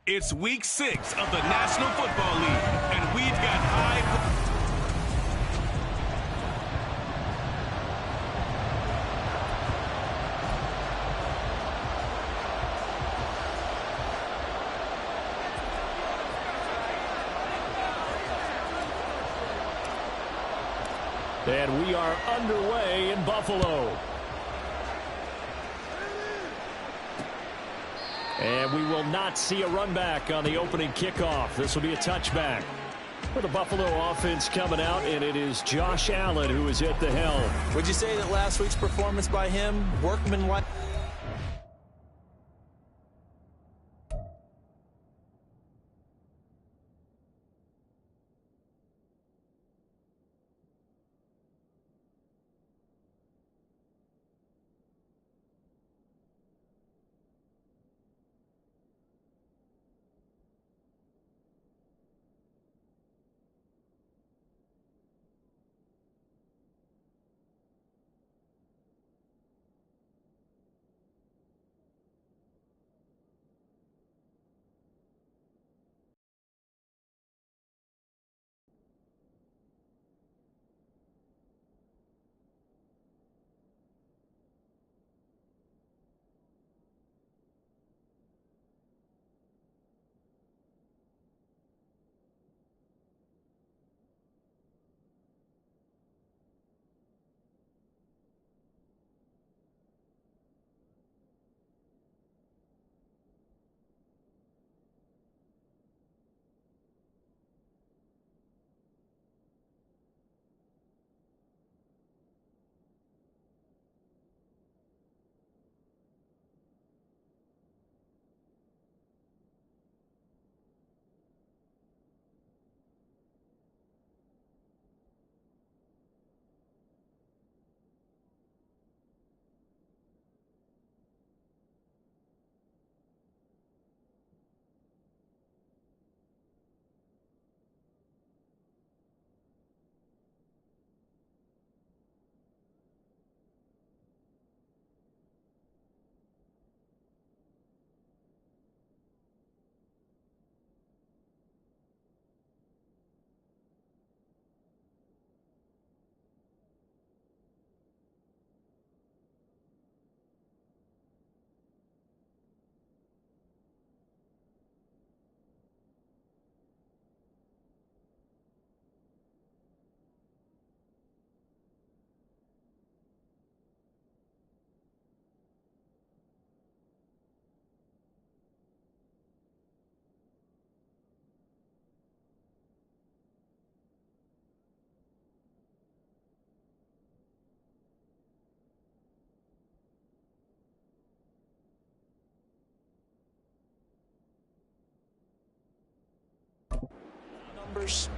It's week 6 of the National Football League, and we've got high... And we are underway in Buffalo. And we will not see a run back on the opening kickoff. This will be a touchback for the Buffalo offense coming out, and it is Josh Allen who is at the helm. Would you say that last week's performance by him, workmanlike?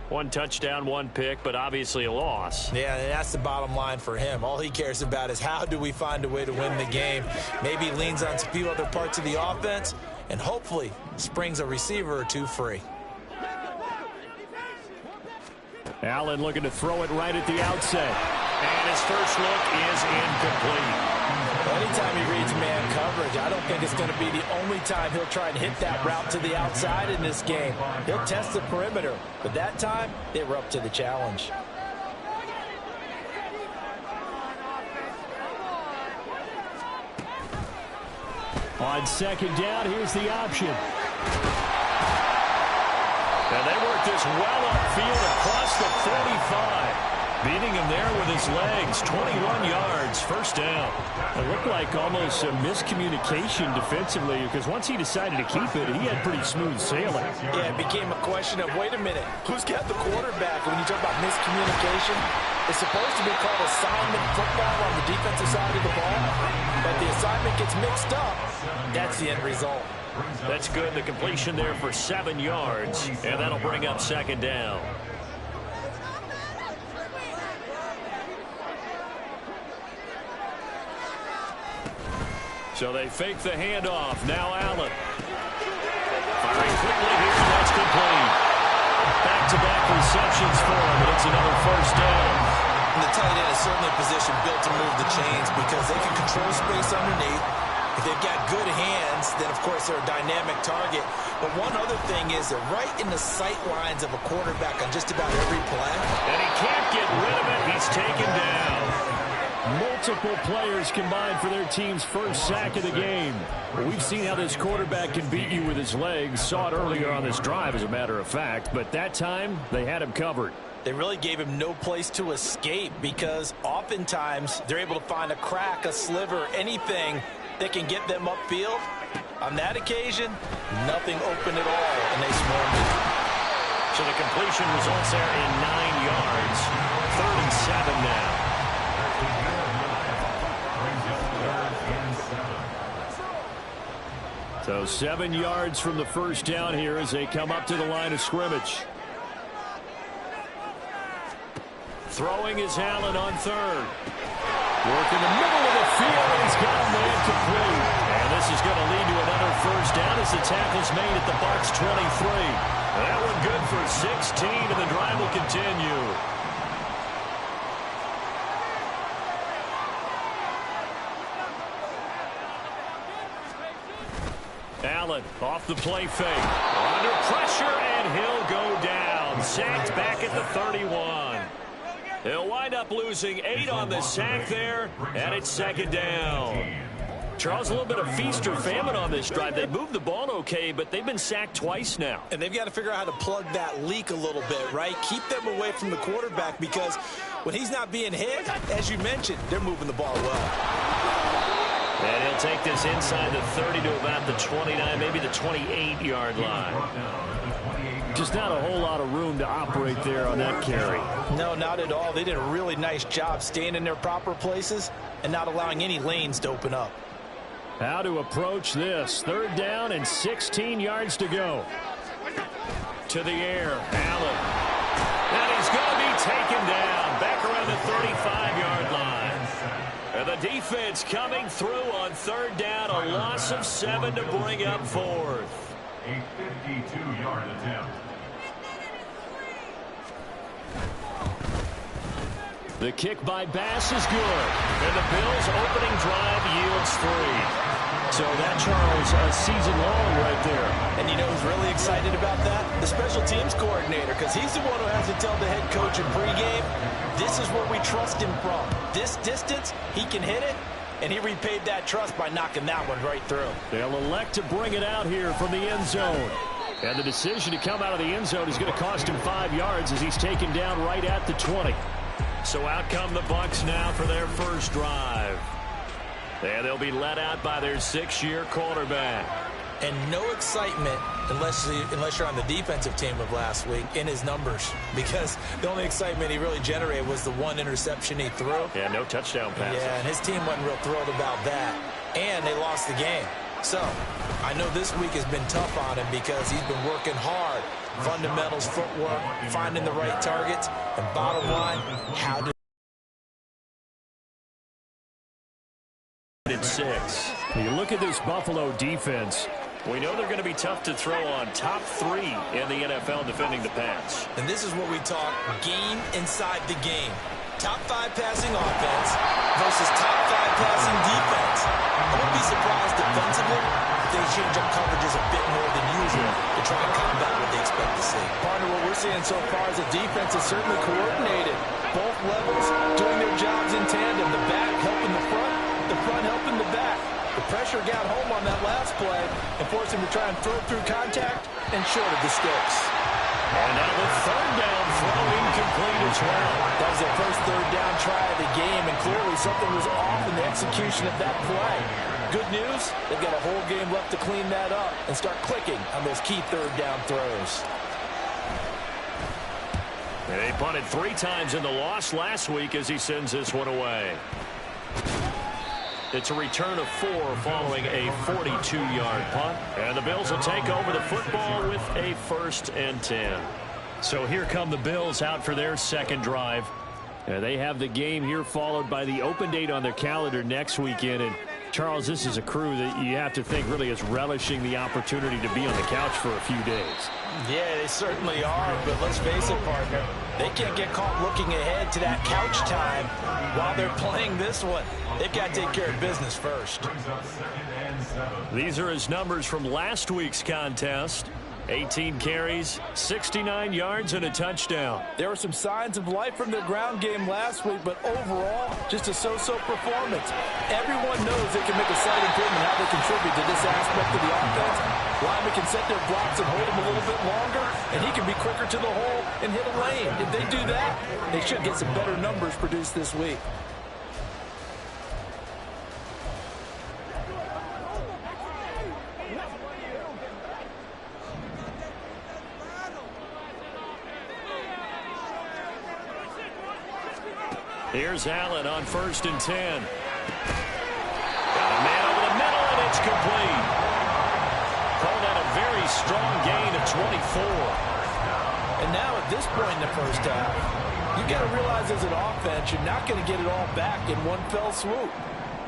One touchdown, one pick, but obviously a loss. Yeah, and that's the bottom line for him. All he cares about is how do we find a way to win the game. Maybe leans on a few other parts of the offense and hopefully springs a receiver or two free. Allen looking to throw it right at the outset. And his first look is incomplete. Anytime he reads man coverage, I don't think it's going to be the only time he'll try and hit that route to the outside in this game. He'll test the perimeter, but that time, they were up to the challenge. On second down, here's the option. And they work this well upfield across the 45. Beating him there with his legs, 21 yards, first down. It looked like almost a miscommunication defensively because once he decided to keep it, he had pretty smooth sailing. Yeah, it became a question of, wait a minute, who's got the quarterback? When you talk about miscommunication, it's supposed to be called assignment football on the defensive side of the ball, but the assignment gets mixed up. That's the end result. That's good. The completion there for 7 yards, and that'll bring up second down. So they fake the handoff. Now Allen. Firing quickly here, and that's complete. Back-to-back receptions for him, and it's another first down. And the tight end is certainly a position built to move the chains because they can control space underneath. If they've got good hands, then, of course, they're a dynamic target. But one other thing is they're right in the sight lines of a quarterback on just about every play. And he can't get rid of it. He's taken down. Multiple players combined for their team's first sack of the game. We've seen how this quarterback can beat you with his legs. Saw it earlier on this drive, as a matter of fact. But that time, they had him covered. They really gave him no place to escape because oftentimes they're able to find a crack, a sliver, anything that can get them upfield. On that occasion, nothing open at all, and they swarmed it. So the completion results there in 9 yards. 3rd and 7 now. So 7 yards from the first down here as they come up to the line of scrimmage. Throwing is Allen on 3rd. Work in the middle of the field, and he's got a man complete. And this is going to lead to another first down as the tackle's made at the Bucs 23. That one good for 16, and the drive will continue. Allen off the play fake. Under pressure, and he'll go down. Sacked back at the 31. They'll wind up losing 8 on the sack there, and it's 2nd down. Charles, a little bit of feast or famine on this drive. They moved the ball okay, but they've been sacked twice now. And they've got to figure out how to plug that leak a little bit, right? Keep them away from the quarterback because when he's not being hit, as you mentioned, they're moving the ball well. And he'll take this inside the 30 to about the 29, maybe the 28-yard line. Just not a whole lot of room to operate there on that carry. No, not at all. They did a really nice job staying in their proper places and not allowing any lanes to open up. How to approach this. 3rd down and 16 yards to go. To the air, Allen. And he's going to be taken down. Back around the 35-yard line. And the defense coming through on 3rd down. A loss of 7 to bring up 4th. A 52-yard attempt. The kick by Bass is good. And the Bills' opening drive yields 3. So that, Charles, a season long right there. And you know who's really excited about that? The special teams coordinator, because he's the one who has to tell the head coach in pregame, this is where we trust him from. This distance, he can hit it, and he repaid that trust by knocking that one right through. They'll elect to bring it out here from the end zone. And the decision to come out of the end zone is going to cost him 5 yards as he's taken down right at the 20. So out come the Bucs now for their first drive. And they'll be let out by their 6-year quarterback. And no excitement unless you're on the defensive team of last week in his numbers. Because the only excitement he really generated was the 1 interception he threw. Yeah, no touchdown passes. Yeah, and his team wasn't real thrilled about that. And they lost the game. So I know this week has been tough on him because he's been working hard. Fundamentals, footwork, finding the right targets. And bottom line, how to 6. You look at this Buffalo defense. We know they're going to be tough to throw on. Top 3 in the NFL defending the pass. And this is what we talk game inside the game. Top 5 passing offense versus top 5 passing defense. I wouldn't be surprised defensively if they change up coverages a bit more than usual to try and combat what they expect to see. Partner, what we're seeing so far is the defense is certainly coordinated. Both levels doing their jobs in tandem. The back helping the front helping the back. The pressure got home on that last play and forced him to try and throw through contact and short of the sticks. And now the 3rd down throw incomplete as well. That was their first 3rd down try of the game, and clearly something was off in the execution of that play. Good news, they've got a whole game left to clean that up and start clicking on those key 3rd down throws. They punted 3 times in the loss last week as he sends this one away. It's a return of 4 following a 42-yard punt. And the Bills will take over the football with a 1st and 10. So here come the Bills out for their 2nd drive. They have the game here followed by the open date on their calendar next weekend. And Charles, this is a crew that you have to think really is relishing the opportunity to be on the couch for a few days. Yeah, they certainly are, but let's face it, partner. They can't get caught looking ahead to that couch time while they're playing this one. They've got to take care of business first. These are his numbers from last week's contest. 18 carries, 69 yards, and a touchdown. There were some signs of life from their ground game last week, but overall, just a so-so performance. Everyone knows they can make a slight improvement how they contribute to this aspect of the offense. Linemen can set their blocks and hold them a little bit longer, and he can be quicker to the hole and hit a lane. If they do that, they should get some better numbers produced this week. Here's Allen on 1st and 10. Got a man over the middle, and it's complete. Call that a very strong gain of 24. And now at this point in the first half, you got to realize as an offense, you're not going to get it all back in one fell swoop.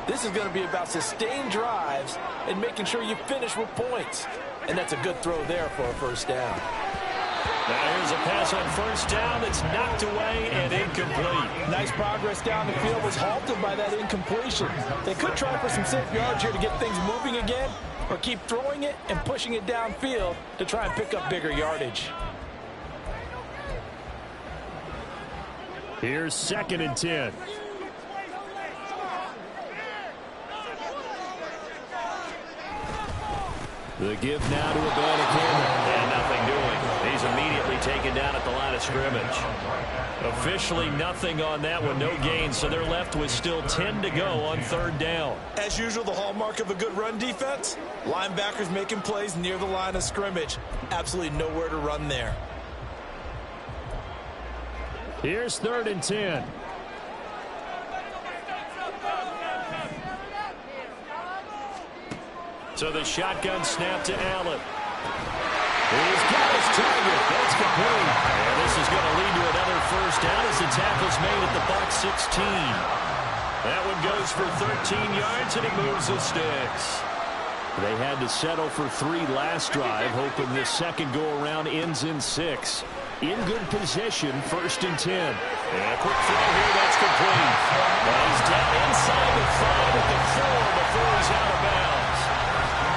This is going to be about sustained drives and making sure you finish with points. And that's a good throw there for a first down. Now here's a pass on 1st down that's knocked away and incomplete. Nice progress down the field, was halted by that incompletion. They could try for some safe yards here to get things moving again, or keep throwing it and pushing it downfield to try and pick up bigger yardage. Here's 2nd and 10. The give now to Abanikanda. And nothing doing. He's immediately taken down at the line of scrimmage. Officially nothing on that one. No gain, so they're left with still 10 to go on 3rd down. As usual, the hallmark of a good run defense, linebackers making plays near the line of scrimmage. Absolutely nowhere to run there. Here's 3rd and 10. So the shotgun snap to Allen. He's got his target. That's complete. And this is going to lead to another 1st down as the tackle's made at the Bucs 16. That one goes for 13 yards, and it moves the sticks. They had to settle for 3 last drive, hoping this second go-around ends in 6. In good position, 1st and 10. And a quick throw here, that's complete. And he's down inside the 5 at the 4 before he's out of bounds.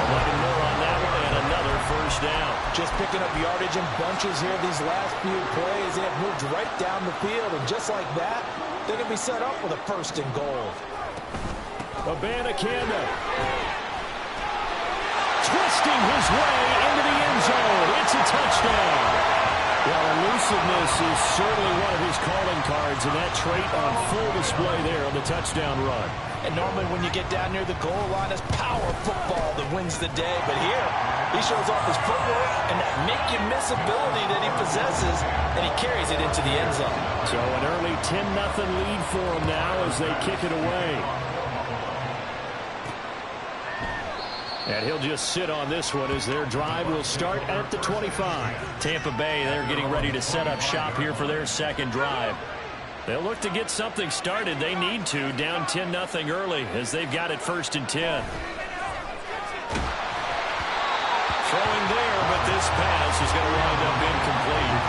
11 more on that one, and another 1st down. Just picking up yardage in bunches here these last few plays. They have moved right down the field, and just like that, they're going to be set up with a 1st and goal. Abanikanda twisting his way into the end zone. It's a touchdown. Well, elusiveness is certainly one of his calling cards, and that trait on full display there on the touchdown run. And normally when you get down near the goal line, it's power football that wins the day. But here, he shows off his footwork and that make-you-miss ability that he possesses, and he carries it into the end zone. So an early 10-0 lead for him now as they kick it away. And he'll just sit on this one as their drive will start at the 25. Tampa Bay, they're getting ready to set up shop here for their second drive. They'll look to get something started. They need to, down 10-0 early as they've got it 1st and 10. Throwing there, but this pass is going to wind up incomplete.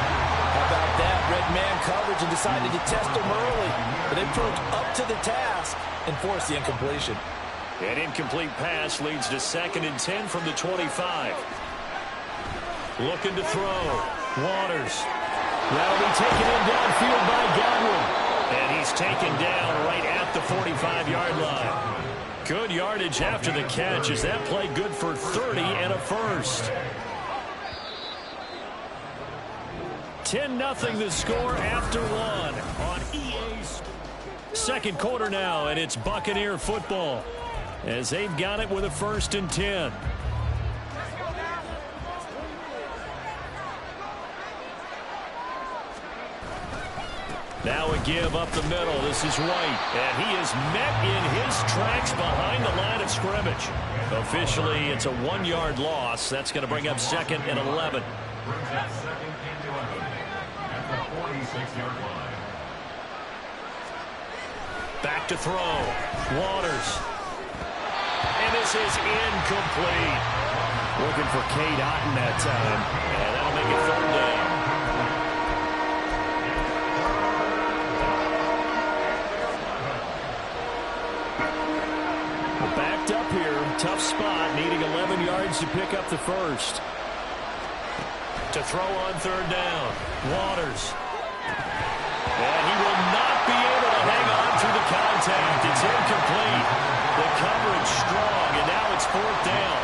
How about that? Red man coverage and decided to test him early. But they proved up to the task and forced the incompletion. An incomplete pass leads to 2nd and 10 from the 25. Looking to throw. Waters. That'll be taken in downfield by Godwin. And he's taken down right at the 45-yard line. Good yardage after the catch. Is that play good for 30 and a 1st? 10-0 the score after one on EA's. Second quarter now, and it's Buccaneer football as they've got it with a 1st and 10. Now a give up the middle. This is White, and he is met in his tracks behind the line of scrimmage. Officially, it's a 1-yard loss. That's going to bring up 2nd and 11. Brings up 2nd and 11 at the 46-yard line. Back to throw. Waters. is incomplete. Looking for Cade Otton that time. And that'll make it third down. Backed up here. Tough spot. Needing 11 yards to pick up the first. To throw on third down. Waters. And he will not be able to hang on through the contact. It's incomplete. The coverage strong, and now it's fourth down.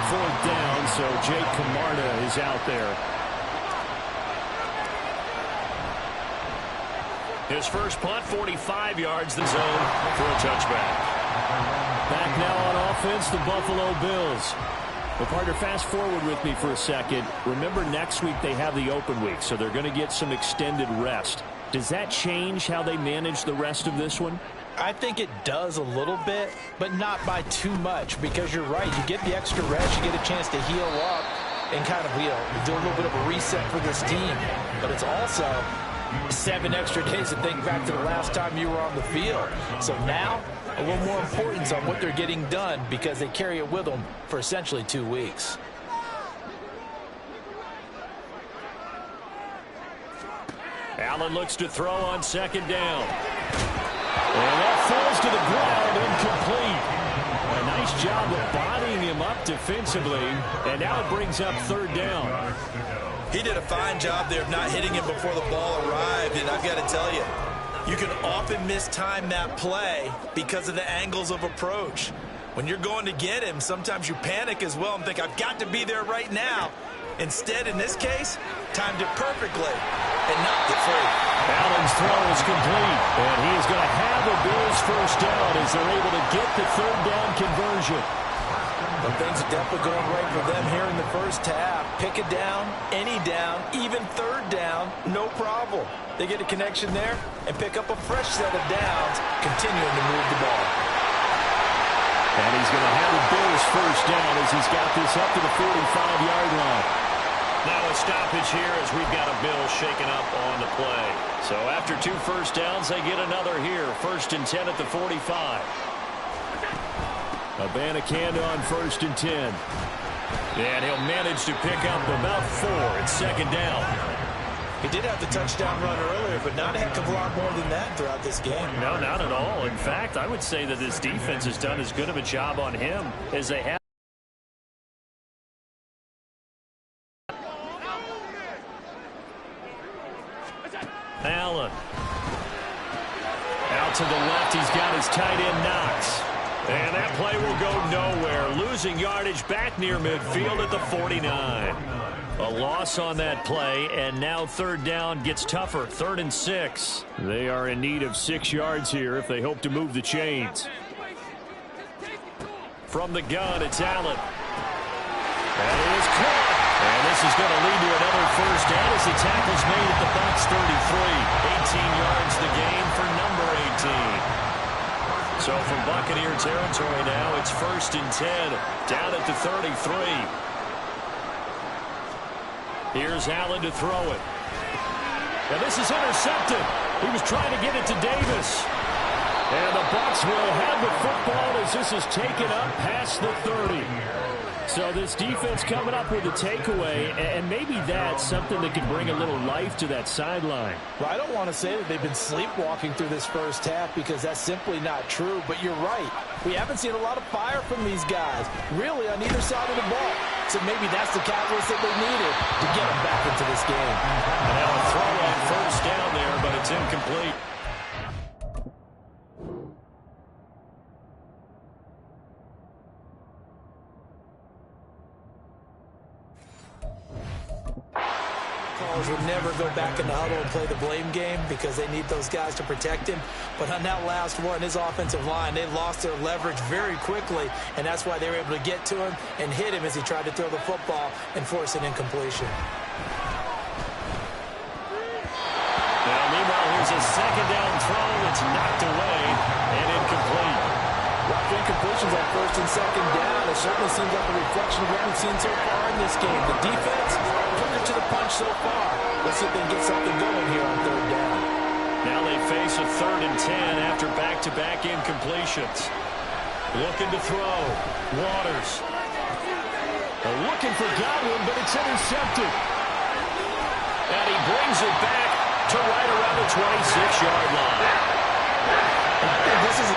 Fourth down, so Jake Camarda is out there. His first punt, 45 yards, the zone for a touchback. Back now on offense, the Buffalo Bills. Well, partner, fast forward with me for a second. Remember, next week they have the open week, so they're going to get some extended rest. Does that change how they manage the rest of this one? I think it does a little bit, but not by too much, because you're right. You get the extra rest, you get a chance to heal up and kind of, do a little bit of a reset for this team. But it's also 7 extra days to think back to the last time you were on the field. So now, a little more importance on what they're getting done because they carry it with them for essentially 2 weeks. Allen looks to throw on second down. And that falls to the ground, incomplete. A nice job of bodying him up defensively, and now it brings up third down. He did a fine job there of not hitting him before the ball arrived, and I've got to tell you, you can often mistime that play because of the angles of approach. When you're going to get him, sometimes you panic as well and think, I've got to be there right now. Instead, in this case, timed it perfectly and knocked it free. Allen's throw is complete, and he is going to have the Bills first down as they're able to get the third down conversion. But things are definitely going right for them here in the first half. Pick a down, any down, even third down, no problem. They get a connection there and pick up a fresh set of downs, continuing to move the ball. And he's going to have the Bills first down as he's got this up to the 45-yard line. Now a stoppage here as we've got a Bill shaken up on the play. So after 2 first downs, they get another here. 1st and 10 at the 45. Abanikanda on 1st and 10. And he'll manage to pick up about 4 at second down. He did have the touchdown run earlier, but not a heck of a lot more than that throughout this game. No, not at all. In fact, I would say that this defense has done as good of a job on him as they have. Allen. Out to the left, he's got his tight end Knox. And that play will go nowhere. Losing yardage back near midfield at the 49. A loss on that play, and now third down gets tougher. 3rd and 6. They are in need of 6 yards here if they hope to move the chains. From the gun, it's Allen. That is caught. And this is going to lead to another first down as the tackle's made at the Bucs 33. 18 yards the gain for number 18. So from Buccaneer territory now, it's 1st and 10, down at the 33. Here's Allen to throw it. And this is intercepted. He was trying to get it to Davis. And the Bucs will have the football as this is taken up past the 30. So this defense coming up with a takeaway, and maybe that's something that can bring a little life to that sideline. Well, I don't want to say that they've been sleepwalking through this first half because that's simply not true, but you're right. We haven't seen a lot of fire from these guys, really, on either side of the ball. So maybe that's the catalyst that they needed to get them back into this game. And now a throw on first down there, but it's incomplete. Would never go back in the huddle and play the blame game because they need those guys to protect him. But on that last one, his offensive line, they lost their leverage very quickly, and that's why they were able to get to him and hit him as he tried to throw the football and force an incompletion. Now, meanwhile, here's a second down throw that's knocked away and incomplete. Well, incompletions on 1st and 2nd down, it certainly seems like a reflection of what we've seen so far in this game. The defense put it to the punch so far. Let's see if they can get something going here on 3rd down. Now they face a 3rd and 10 after back-to-back incompletions. Looking to throw. Waters. Looking for Godwin, but it's intercepted. And he brings it back to right around the 26-yard line. I think this is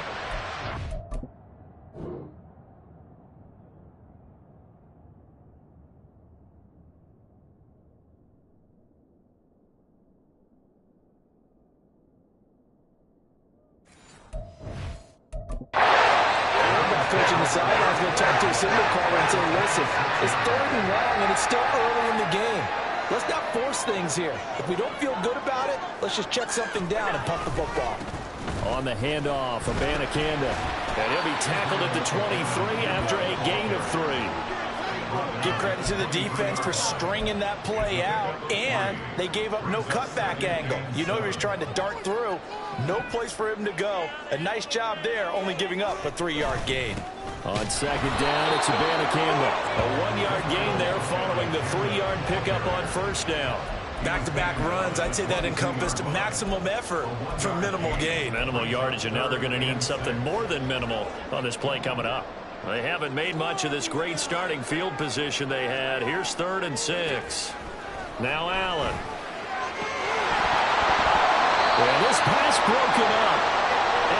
coaching the sidelines going to talk to a signal caller and say, listen, it's 3rd and long and it's still early in the game. Let's not force things here. If we don't feel good about it, let's just check something down and punt the football. On the handoff, Abanikanda. And he'll be tackled at the 23 after a gain of 3. Give credit to the defense for stringing that play out, and they gave up no cutback angle. You know he was trying to dart through. No place for him to go. A nice job there, only giving up a 3-yard gain. On 2nd down, it's Abanikanda. A 1-yard gain there following the 3-yard pickup on 1st down. Back-to-back runs, I'd say that encompassed maximum effort for minimal gain. Minimal yardage, and now they're going to need something more than minimal on this play coming up. They haven't made much of this great starting field position they had. Here's 3rd and 6. Now Allen. And this pass broken up.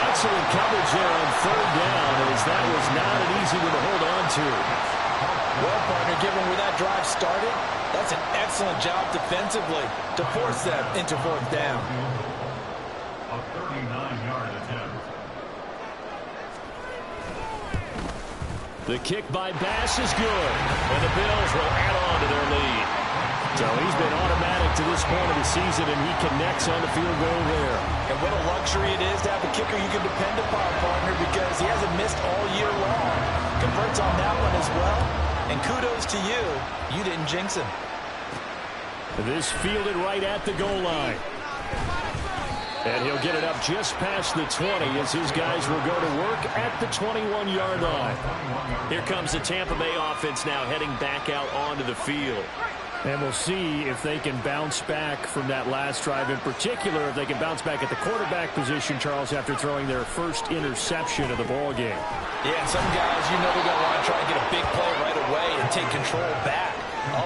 Excellent coverage there on 3rd down, as that was not an easy one to hold on to. Well, partner, given where that drive started, that's an excellent job defensively to force them into 4th down. A 39-yard attempt. The kick by Bass is good, and the Bills will add on to their lead. So he's been automatic to this point of the season, and he connects on the field goal there. And what a luxury it is to have a kicker you can depend upon, partner, because he hasn't missed all year long. Converts on that one as well. And kudos to you. You didn't jinx him. This fielded right at the goal line. And he'll get it up just past the 20 as his guys will go to work at the 21-yard line. Here comes the Tampa Bay offense now heading back out onto the field. And we'll see if they can bounce back from that last drive. In particular, if they can bounce back at the quarterback position, Charles, after throwing their first interception of the ball game. Yeah, and some guys, you know, they're going to want to try and get a big play right away and take control back.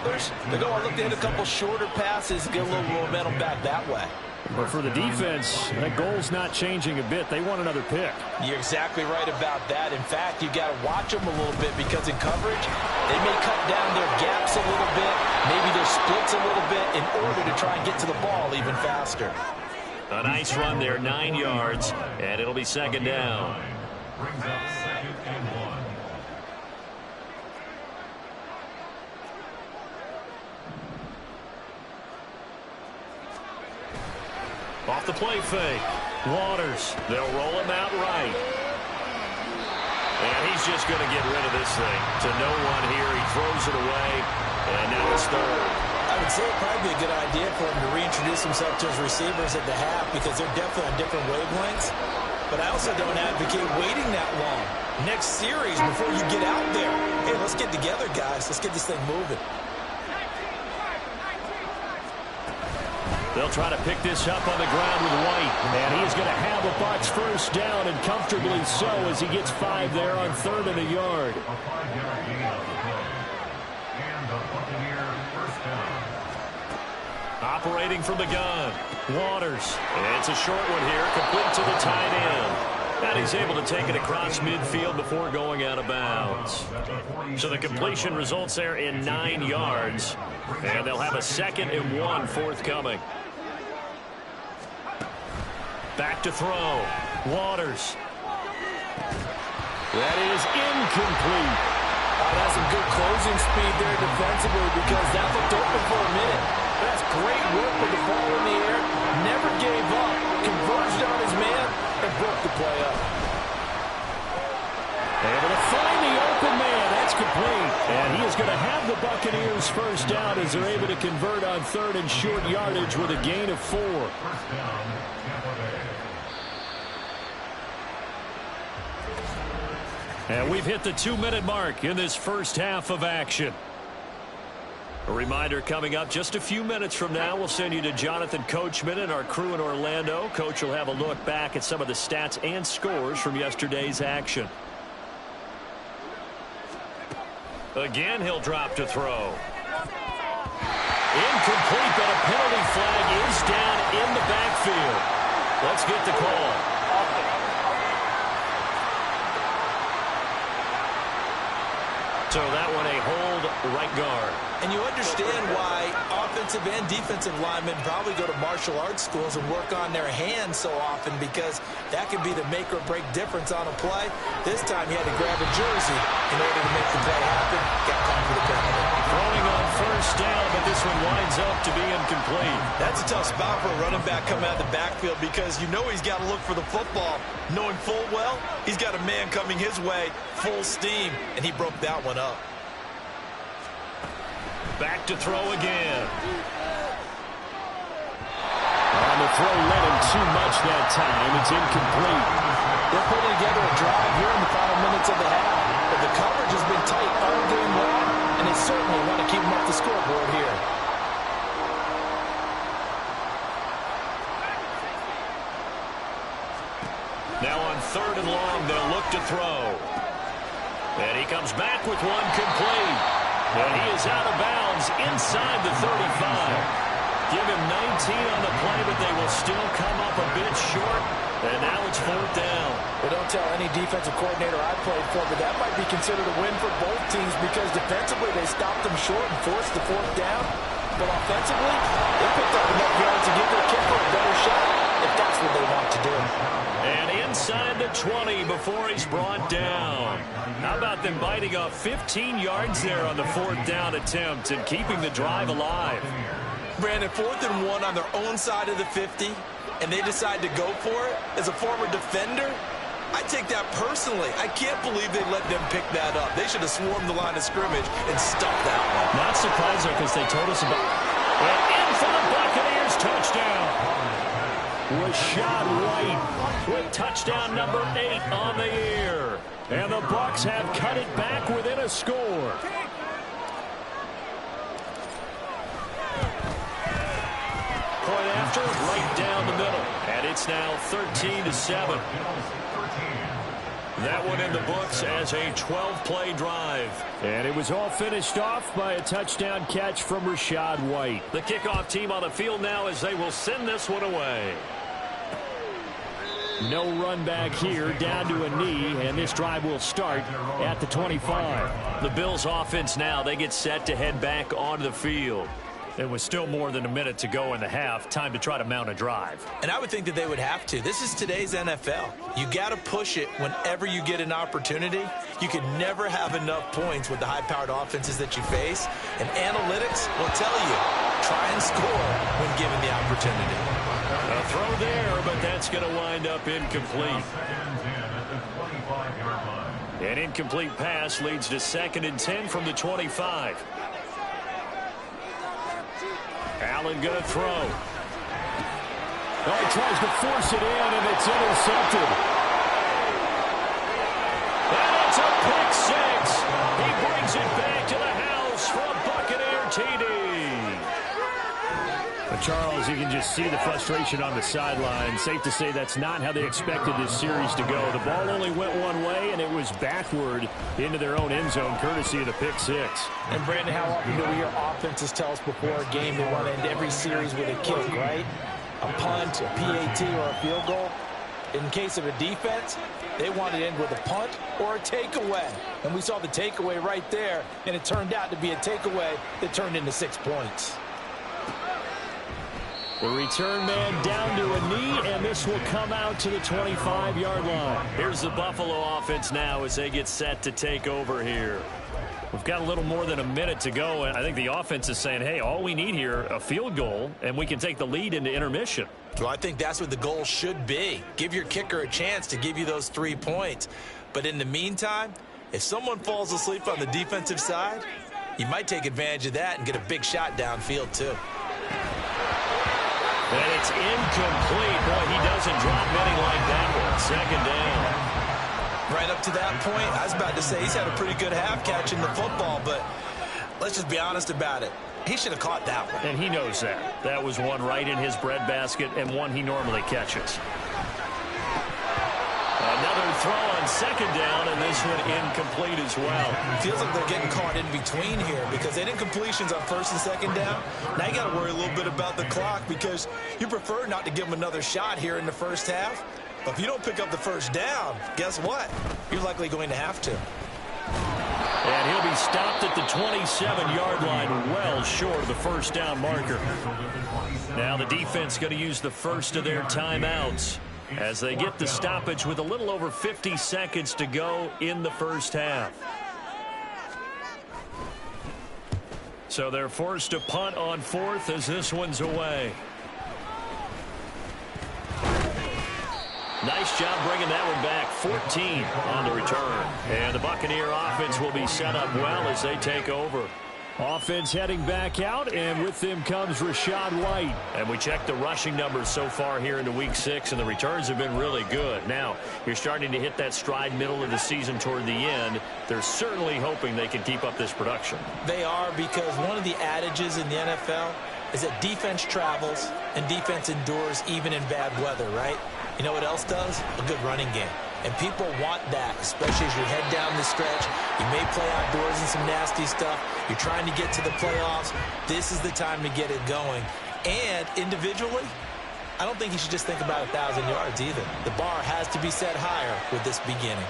Others, they're going to look to hit a couple shorter passes, get a little momentum back that way. But for the defense, that goal's not changing a bit. They want another pick. You're exactly right about that. In fact, you've got to watch them a little bit because in coverage, they may cut down their gaps a little bit, maybe their splits a little bit in order to try and get to the ball even faster. A nice run there, 9 yards, and it'll be 2nd down. Brings up 2nd and 1. Off the play fake. Waters. They'll roll him out right. And he's just going to get rid of this thing. To no one here. He throws it away. And now it's 3rd. I would say it'd probably be a good idea for him to reintroduce himself to his receivers at the half because they're definitely on different wavelengths. But I also don't advocate waiting that long. Next series before you get out there. Hey, let's get together, guys. Let's get this thing moving. They'll try to pick this up on the ground with White. And he is going to have a Bucs 1st down, and comfortably so as he gets 5 there on 3rd and a yard. A 5-yard gain on the play. And the Buccaneer 1st down. Operating from the gun. Waters. And it's a short one here, complete to the tight end. And he's able to take it across midfield before going out of bounds. So the completion results there in 9 yards. And they'll have a 2nd and 1 forthcoming. Back to throw. Waters. That is incomplete. Oh, that's some good closing speed there defensively because that looked open for a minute. That's great work with the ball in the air. Never gave up. Converged on his man and broke the play up. Able to find the open man. That's complete. And he is going to have the Buccaneers 1st down as they're able to convert on 3rd and short yardage with a gain of 4. 1st down, Tampa Bay. And we've hit the 2-minute mark in this first half of action. A reminder coming up just a few minutes from now, we'll send you to Jonathan Coachman and our crew in Orlando. Coach will have a look back at some of the stats and scores from yesterday's action. Again, he'll drop to throw. Incomplete, but a penalty flag is down in the backfield. Let's get the call. So that one a hold right guard. And you understand why offensive and defensive linemen probably go to martial arts schools and work on their hands so often, because that can be the make or break difference on a play. This time he had to grab a jersey in order to make the play happen. Got caught for the penalty. Throwing on first down, but this one winds up to be incomplete. That's a tough spot for a running back coming out of the backfield, because you know he's got to look for the football, knowing full well he's got a man coming his way full steam, and he broke that one up. Back to throw again. On the throw, led him too much that time. It's incomplete. They're putting together a drive here in the final minutes of the half, but the coverage has been tight all game long, and they certainly want to keep them off the scoreboard here. Now on 3rd and long, they'll look to throw. And he comes back with one complete. And he is out of bounds inside the 35. Give him 19 on the play, but they will still come up a bit short. And now it's 4th down. Well, don't tell any defensive coordinator I played for, but that might be considered a win for both teams, because defensively they stopped them short and forced the 4th down. But offensively, they picked up enough yards to give their kicker a better shot, if that's what they want to do. And inside the 20 before he's brought down. How about them biting off 15 yards there on the 4th down attempt and keeping the drive alive? Brandon, 4th and 1 on their own side of the 50, and they decide to go for it. As a former defender, I take that personally. I can't believe they let them pick that up. They should have swarmed the line of scrimmage and stuffed that one. Not surprised, though, because they told us about... And in for the Buccaneers, touchdown. Rachaad White with touchdown number 8 on the year. And the Bucs have cut it back within a score. Point after, right down the middle. And it's now 13-7. That one in the books as a 12-play drive. And it was all finished off by a touchdown catch from Rachaad White. The kickoff team on the field now as they will send this one away. No run back here, down to a knee, and this drive will start at the 25. The Bills offense now, they get set to head back onto the field. It was still more than a minute to go in the half. Time to try to mount a drive. And I would think that they would have to. This is today's NFL. You got to push it whenever you get an opportunity. You can never have enough points with the high-powered offenses that you face. And analytics will tell you, try and score when given the opportunity. A throw there, but that's going to wind up incomplete. An incomplete pass leads to 2nd and 10 from the 25. Allen going to throw. Oh, he tries to force it in, and it's intercepted. And it's a pick 6. He brings it back to the house for a Buccaneer TD. But Charles, you can just see the frustration on the sideline. Safe to say that's not how they expected this series to go. The ball only went one way, and it was backward into their own end zone, courtesy of the pick 6. And, Brandon, how often do we hear offenses tell us before a game they want to end every series with a kick, right? A punt, a PAT, or a field goal. In case of a defense, they want to end with a punt or a takeaway. And we saw the takeaway right there, and it turned out to be a takeaway that turned into 6 points. The return man down to a knee, and this will come out to the 25-yard line. Here's the Buffalo offense now as they get set to take over here. We've got a little more than a minute to go, and I think the offense is saying, hey, all we need here, a field goal, and we can take the lead into intermission. Well, I think that's what the goal should be. Give your kicker a chance to give you those 3 points. But in the meantime, if someone falls asleep on the defensive side, you might take advantage of that and get a big shot downfield, too. And it's incomplete. Boy, he doesn't drop many like that one. 2nd down. Right up to that point, I was about to say he's had a pretty good half catching the football, but let's just be honest about it. He should have caught that one. And he knows that. That was one right in his breadbasket and one he normally catches. Another throw on second down, and this one incomplete as well. Feels like they're getting caught in between here because they didn't completions on first and second down. Now you got to worry a little bit about the clock because you prefer not to give them another shot here in the first half. But if you don't pick up the first down, guess what? You're likely going to have to. And he'll be stopped at the 27-yard line, well short of the first down marker. Now the defense going to use the first of their timeouts as they get the stoppage with a little over 50 seconds to go in the first half. So they're forced to punt on fourth as this one's away. Nice job bringing that one back. 14 on the return. And the Buccaneer offense will be set up well as they take over. Offense heading back out, and with them comes Rachaad White. And we checked the rushing numbers so far here into Week 6, and the returns have been really good. Now, you're starting to hit that stride middle of the season toward the end. They're certainly hoping they can keep up this production. They are, because one of the adages in the NFL is that defense travels and defense endures even in bad weather, right? You know what else does? A good running game. And people want that, especially as you head down the stretch. You may play outdoors in some nasty stuff. You're trying to get to the playoffs. This is the time to get it going. And individually, I don't think you should just think about 1,000 yards either. The bar has to be set higher with this beginning.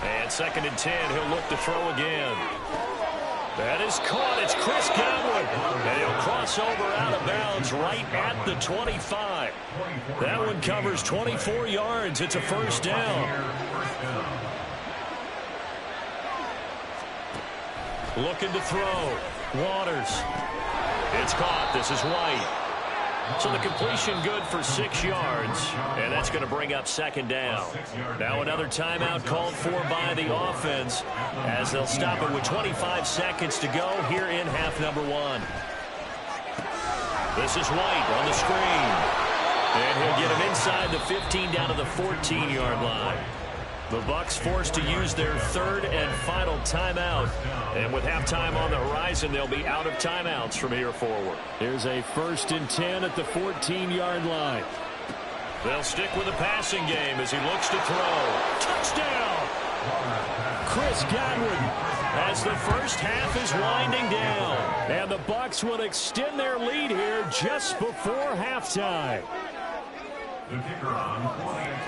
And 2nd and 10, he'll look to throw again. That is caught. It's Chris Godwin. And he'll cross over out of bounds right at the 25. That one covers 24 yards. It's a first down. Looking to throw. Waters. It's caught. This is White. So the completion good for 6 yards, and that's going to bring up 2nd down. Now another timeout called for by the offense as they'll stop it with 25 seconds to go here in half number 1. This is White on the screen, and he'll get him inside the 15 down to the 14-yard line. The Bucs forced to use their 3rd and final timeout. And with halftime on the horizon, they'll be out of timeouts from here forward. Here's a 1st and 10 at the 14-yard line. They'll stick with the passing game as he looks to throw. Touchdown! Chris Godwin as the first half is winding down. And the Bucs will extend their lead here just before halftime.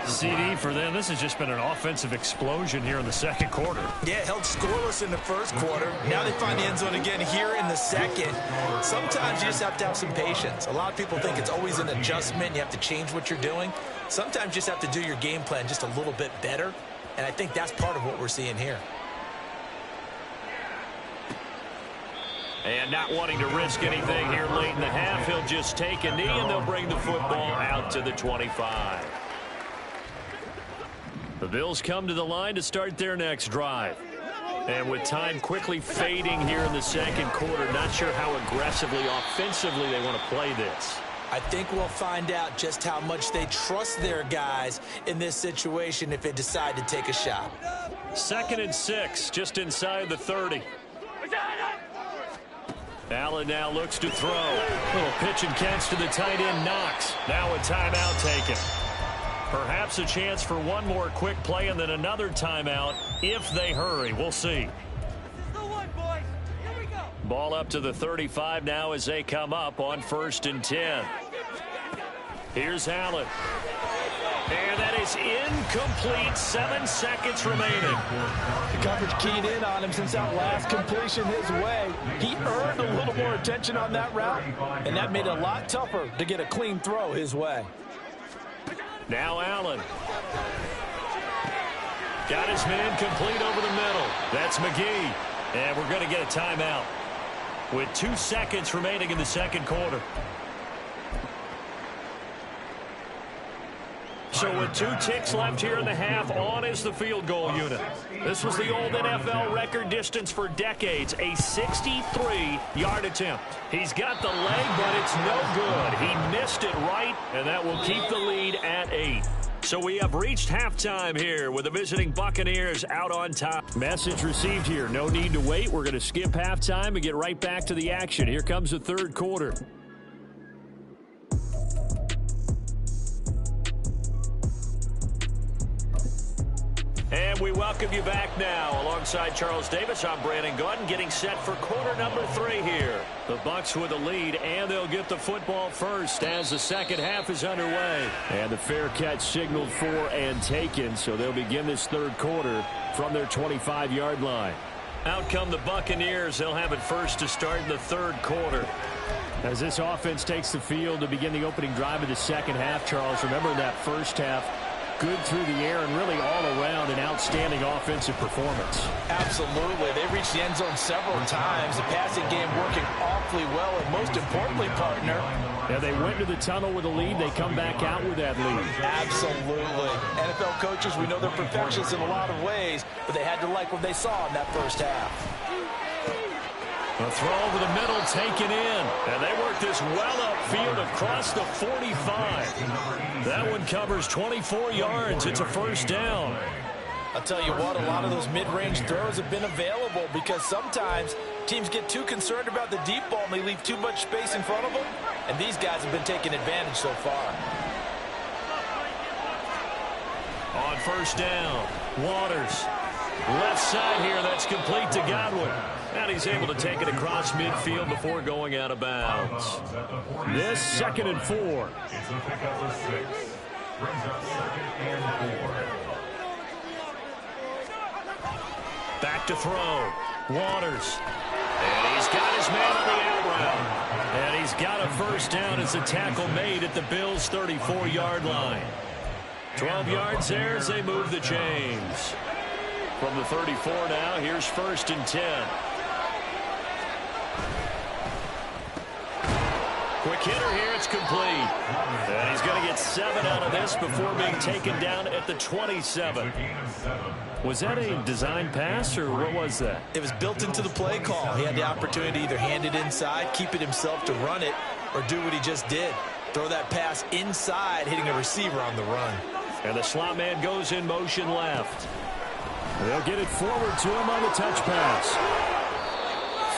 CD for them, this has just been an offensive explosion here in the second quarter. Yeah, held scoreless in the first quarter. Now they find the end zone again here in the second. Sometimes you just have to have some patience. A lot of people think it's always an adjustment. You have to change what you're doing. Sometimes you just have to do your game plan just a little bit better. And I think that's part of what we're seeing here. And not wanting to risk anything here late in the half, he'll just take a knee, and they'll bring the football out to the 25. The Bills come to the line to start their next drive. And with time quickly fading here in the second quarter, not sure how aggressively, offensively they want to play this. I think we'll find out just how much they trust their guys in this situation if they decide to take a shot. 2nd and 6, just inside the 30. Allen now looks to throw. Little pitch and catch to the tight end, Knox. Now a timeout taken. Perhaps a chance for one more quick play and then another timeout if they hurry. We'll see. Ball up to the 35 now as they come up on 1st and 10. Here's Allen. And that is incomplete. 7 seconds remaining. The coverage keyed in on him since that last completion his way. He earned a little more attention on that route, and that made it a lot tougher to get a clean throw his way. Now Allen. Got his man complete over the middle. That's McGee. And we're going to get a timeout with 2 seconds remaining in the second quarter. So with 2 ticks left here in the half, on is the field goal unit. This was the old NFL record distance for decades, a 63-yard attempt. He's got the leg, but it's no good. He missed it right, and that will keep the lead at 8. So we have reached halftime here with the visiting Buccaneers out on top. Message received here. No need to wait. We're going to skip halftime and get right back to the action. Here comes the third quarter. And we welcome you back now. Alongside Charles Davis, I'm Brandon Gaudin, getting set for quarter number 3 here. The Bucs with the lead, and they'll get the football first as the second half is underway. And the fair catch signaled for and taken, so they'll begin this third quarter from their 25-yard line. Out come the Buccaneers. They'll have it first to start in the third quarter. As this offense takes the field to begin the opening drive of the second half, Charles, remember in that first half, good through the air and really all around an outstanding offensive performance. Absolutely. They reached the end zone several times. The passing game working awfully well, and most importantly, partner, yeah, they went to the tunnel with a lead. They come back out with that lead. Absolutely. NFL coaches, we know they're perfectionists in a lot of ways, but they had to like what they saw in that first half. A throw over the middle, taken in. And they work this well upfield across the 45. That one covers 24 yards. It's a first down. I'll tell you what, a lot of those mid-range throws have been available because sometimes teams get too concerned about the deep ball and they leave too much space in front of them. And these guys have been taking advantage so far. On first down, Waters. Left side here, that's complete to Godwin. And he's able to take it across midfield before going out of bounds. This 2nd and 4. It's a pickup of 6. Brings up 2nd and 4. Back to throw. Waters. And he's got his man on the out route. And he's got a first down as the tackle made at the Bills' 34-yard line. 12 yards there as they move the chains. From the 34 now, here's 1st and 10. Quick hitter here, it's complete. And he's going to get 7 out of this before being taken down at the 27. Was that a design pass, or what was that? It was built into the play call. He had the opportunity to either hand it inside, keep it himself to run it, or do what he just did. Throw that pass inside, hitting a receiver on the run. And the slot man goes in motion left. They'll get it forward to him on the touch pass.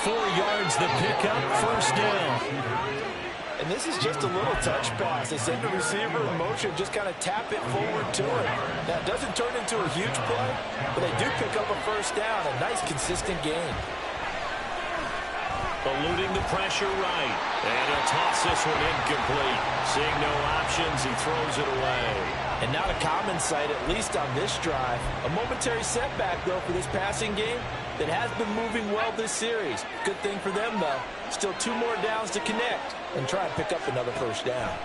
4 yards the pickup, first down. And this is just a little touch pass. They send the receiver in motion, just kind of tap it forward to him. Now, it doesn't turn into a huge play, but they do pick up a first down. A nice, consistent gain. Eluding the pressure right. And he'll toss this one incomplete. Seeing no options, he throws it away. And not a common sight, at least on this drive. A momentary setback, though, for this passing game that has been moving well this series. Good thing for them, though. Still 2 more downs to connect and try and pick up another first down.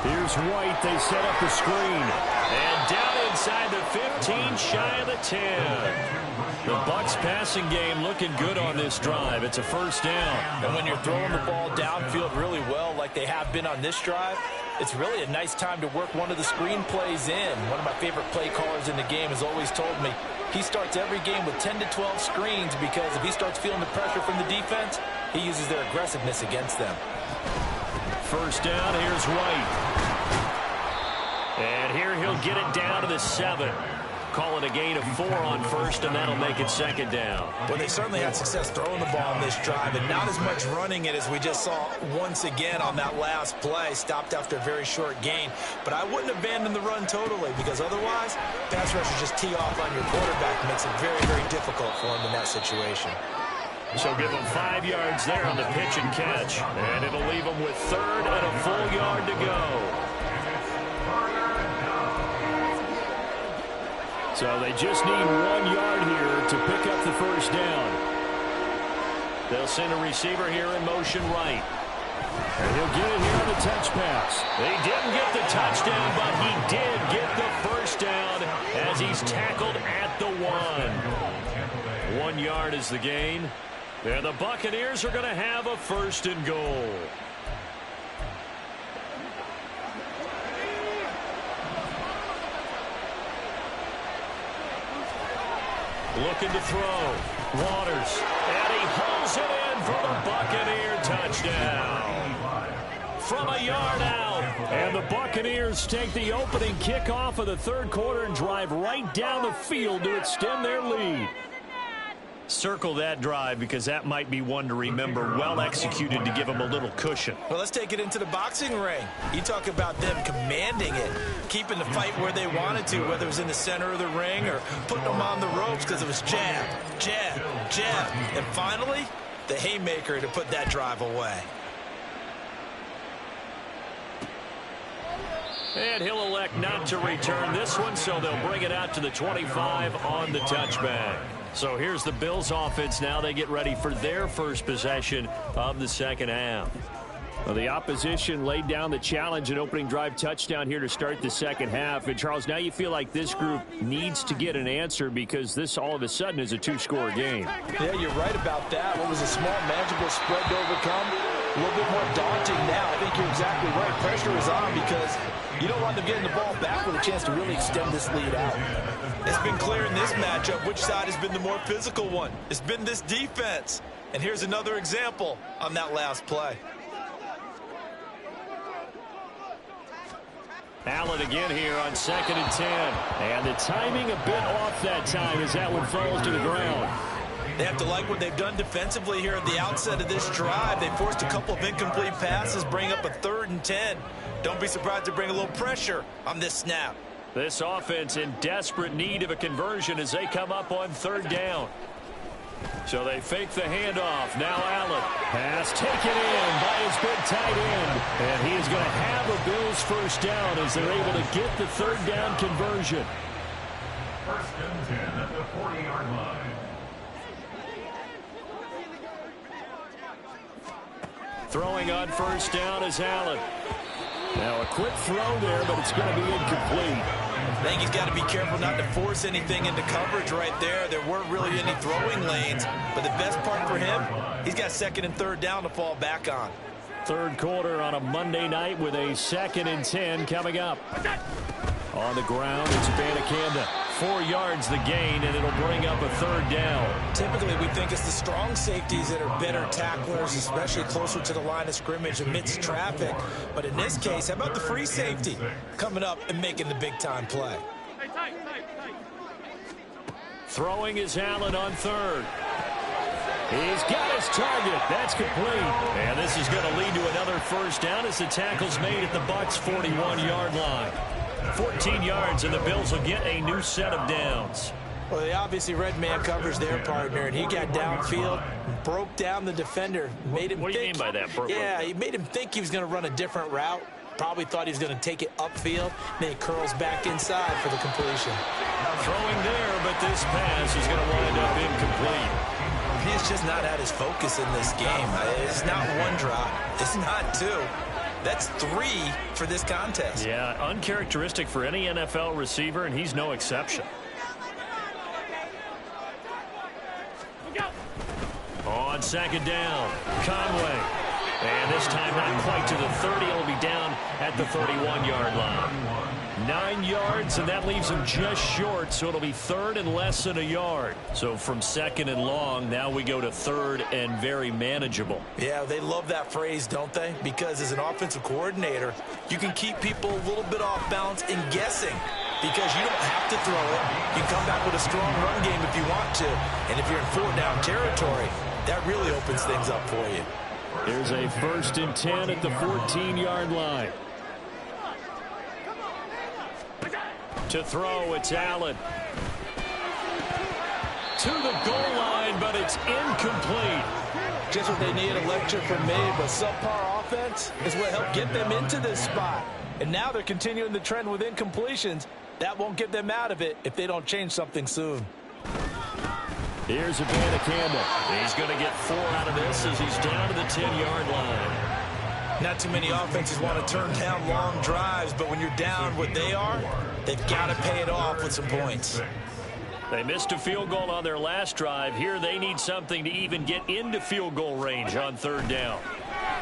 Here's White. They set up the screen. And down inside the 15, shy of the 10. The Bucs passing game looking good on this drive. It's a first down. And when you're throwing the ball downfield really well like they have been on this drive, it's really a nice time to work one of the screen plays in. One of my favorite play callers in the game has always told me he starts every game with 10 to 12 screens because if he starts feeling the pressure from the defense, he uses their aggressiveness against them. First down, here's White. And here he'll get it down to the 7. Call it a gain of 4 on first, and that'll make it second down. Well, they certainly had success throwing the ball on this drive, and not as much running it as we just saw once again on that last play. Stopped after a very short gain. But I wouldn't abandon the run totally, because otherwise, pass rushers just tee off on your quarterback. It makes it very, very difficult for him in that situation. So give him 5 yards there on the pitch and catch. And it'll leave him with 3rd and a full yard to go. So they just need 1 yard here to pick up the first down. They'll send a receiver here in motion right. And he'll get it here on the touch pass. They didn't get the touchdown, but he did get the first down as he's tackled at the 1. 1 yard is the gain. And the Buccaneers are going to have a 1st and goal. Looking to throw. Waters. And he hauls it in for the Buccaneer touchdown. From a yard out. And the Buccaneers take the opening kickoff of the third quarter and drive right down the field to extend their lead. Circle that drive because that might be one to remember. Well executed to give them a little cushion. Well, let's take it into the boxing ring. You talk about them commanding it, keeping the fight where they wanted to, whether it was in the center of the ring or putting them on the ropes because it was jab, jab, jab. And finally, the haymaker to put that drive away. And he'll elect not to return this one, so they'll bring it out to the 25 on the touchback. So here's the Bills offense now. They get ready for their first possession of the second half. Well, the opposition laid down the challenge and opening drive touchdown here to start the second half. And, Charles, now you feel like this group needs to get an answer because this all of a sudden is a two-score game. Yeah, you're right about that. What was a small, manageable spread to overcome? A little bit more daunting now. I think you're exactly right. Pressure is on because you don't want them getting the ball back with a chance to really extend this lead out. It's been clear in this matchup which side has been the more physical one. It's been this defense. And here's another example on that last play. Allen again here on 2nd and 10. And the timing a bit off that time as that one falls to the ground. They have to like what they've done defensively here at the outset of this drive. They forced a couple of incomplete passes, bring up a 3rd and 10. Don't be surprised to bring a little pressure on this snap. This offense in desperate need of a conversion as they come up on 3rd down. So they fake the handoff. Now Allen. Pass taken in by his big tight end. And he is going to have a Bills first down as they're able to get the 3rd down conversion. 1st and 10 at the 40-yard line. Throwing on 1st down is Allen. Now a quick throw there, but it's going to be incomplete. I think he's got to be careful not to force anything into coverage right there. There weren't really any throwing lanes, but the best part for him, he's got 2nd and 3rd down to fall back on. 3rd quarter on a Monday night with a 2nd and 10 coming up. On the ground, it's Abanikanda. 4 yards the gain, and it'll bring up a 3rd down. Typically, we think it's the strong safeties that are better tacklers, especially closer to the line of scrimmage amidst traffic. But in this case, how about the free safety coming up and making the big-time play? Throwing is Allen on 3rd. He's got his target. That's complete. And this is going to lead to another first down as the tackle's made at the Bucs' 41-yard line. 14 yards, and the Bills will get a new set of downs. Well, they obviously red man covers their partner, and he got downfield, broke down the defender, made him What do you mean by that? Yeah, he made him think he was going to run a different route. Probably thought he was going to take it upfield. Then he curls back inside for the completion. Throwing there, but this pass is going to wind up incomplete. He's just not at his focus in this game. It's not one drop. It's not two. That's 3 for this contest. Yeah, uncharacteristic for any NFL receiver, and he's no exception. On 2nd down, Conway. And this time not quite to the 30. It'll be down at the 31-yard line. 9 yards, and that leaves him just short, so it'll be 3rd and less than a yard. So from 2nd and long, now we go to 3rd and very manageable. Yeah, they love that phrase, don't they? Because as an offensive coordinator, you can keep people a little bit off balance and guessing because you don't have to throw it. You can come back with a strong run game if you want to. And if you're in 4th-down territory, that really opens things up for you. Here's a 1st and 10 at the 14-yard line. To throw, it's Allen. To the goal line, but it's incomplete. Just what they need, a lecture from me, but subpar offense is what helped get them into this spot. And now they're continuing the trend with incompletions. That won't get them out of it if they don't change something soon. Here's Abanikanda. He's going to get 4 out of this as he's down to the 10-yard line. Not too many offenses want to turn down long drives, but when you're down what they are, they've got to pay it off with some points. They missed a field goal on their last drive. Here they need something to even get into field goal range on 3rd down.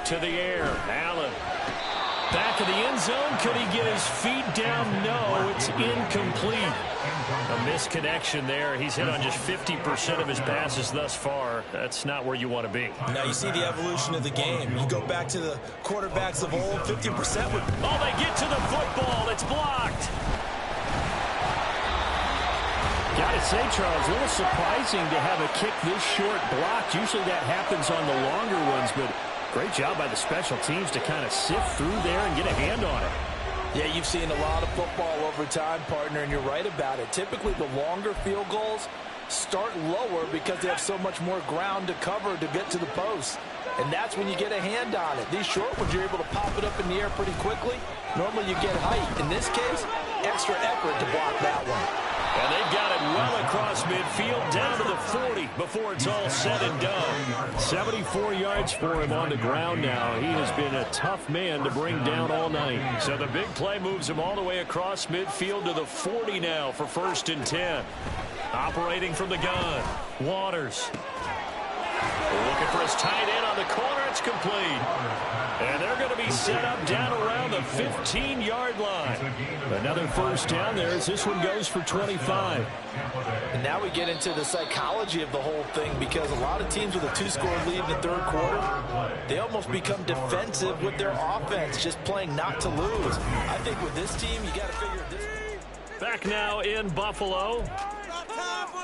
To the air, Allen. Back of the end zone. Could he get his feet down? No, it's incomplete. A misconnection there. He's hit on just 50% of his passes thus far. That's not where you want to be. Now you see the evolution of the game. You go back to the quarterbacks of old, 50% would... Oh, they get to the football. It's blocked. Got to say, Charles, a little surprising to have a kick this short blocked. Usually that happens on the longer ones, but great job by the special teams to kind of sift through there and get a hand on it. Yeah, you've seen a lot of football over time, partner, and you're right about it. Typically, the longer field goals start lower because they have so much more ground to cover to get to the post. And that's when you get a hand on it. These short ones, you're able to pop it up in the air pretty quickly. Normally, you get height. In this case, extra effort to block that one. And they've got it well across midfield, down to the 40 before it's all said and done. 74 yards for him on the ground now. He has been a tough man to bring down all night. So the big play moves him all the way across midfield to the 40 now for 1st and 10. Operating from the gun, Waters. Looking for his tight end on the corner. It's complete. And they're going to be set up down around the 15-yard line. Another 1st down there as this one goes for 25. And now we get into the psychology of the whole thing, because a lot of teams with a 2-score lead in the 3rd quarter, they almost become defensive with their offense, just playing not to lose. I think with this team, you got to figure this. Back now in Buffalo.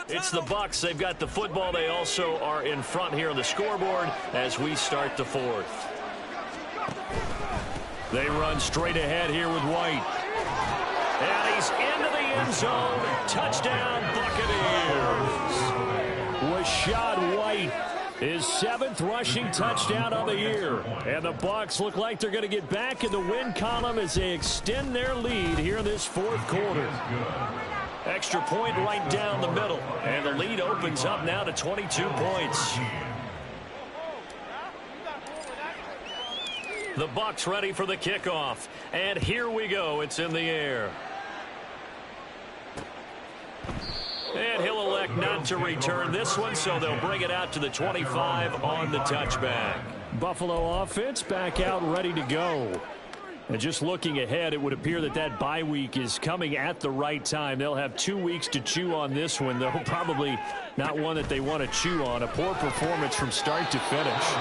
It's the Bucs. They've got the football. They also are in front here on the scoreboard as we start the 4th. They run straight ahead here with White. And he's into the end zone. Touchdown, Buccaneers. Rashad White, his 7th rushing touchdown of the year. And the Bucs look like they're going to get back in the win column as they extend their lead here in this 4th quarter. Extra point right down the middle. And the lead opens up now to 22 points. The Bucs ready for the kickoff. And here we go. It's in the air. And he'll elect not to return this one, so they'll bring it out to the 25 on the touchback. Buffalo offense back out ready to go. And just looking ahead, it would appear that that bye week is coming at the right time. They'll have 2 weeks to chew on this one, though probably not one that they want to chew on. A poor performance from start to finish.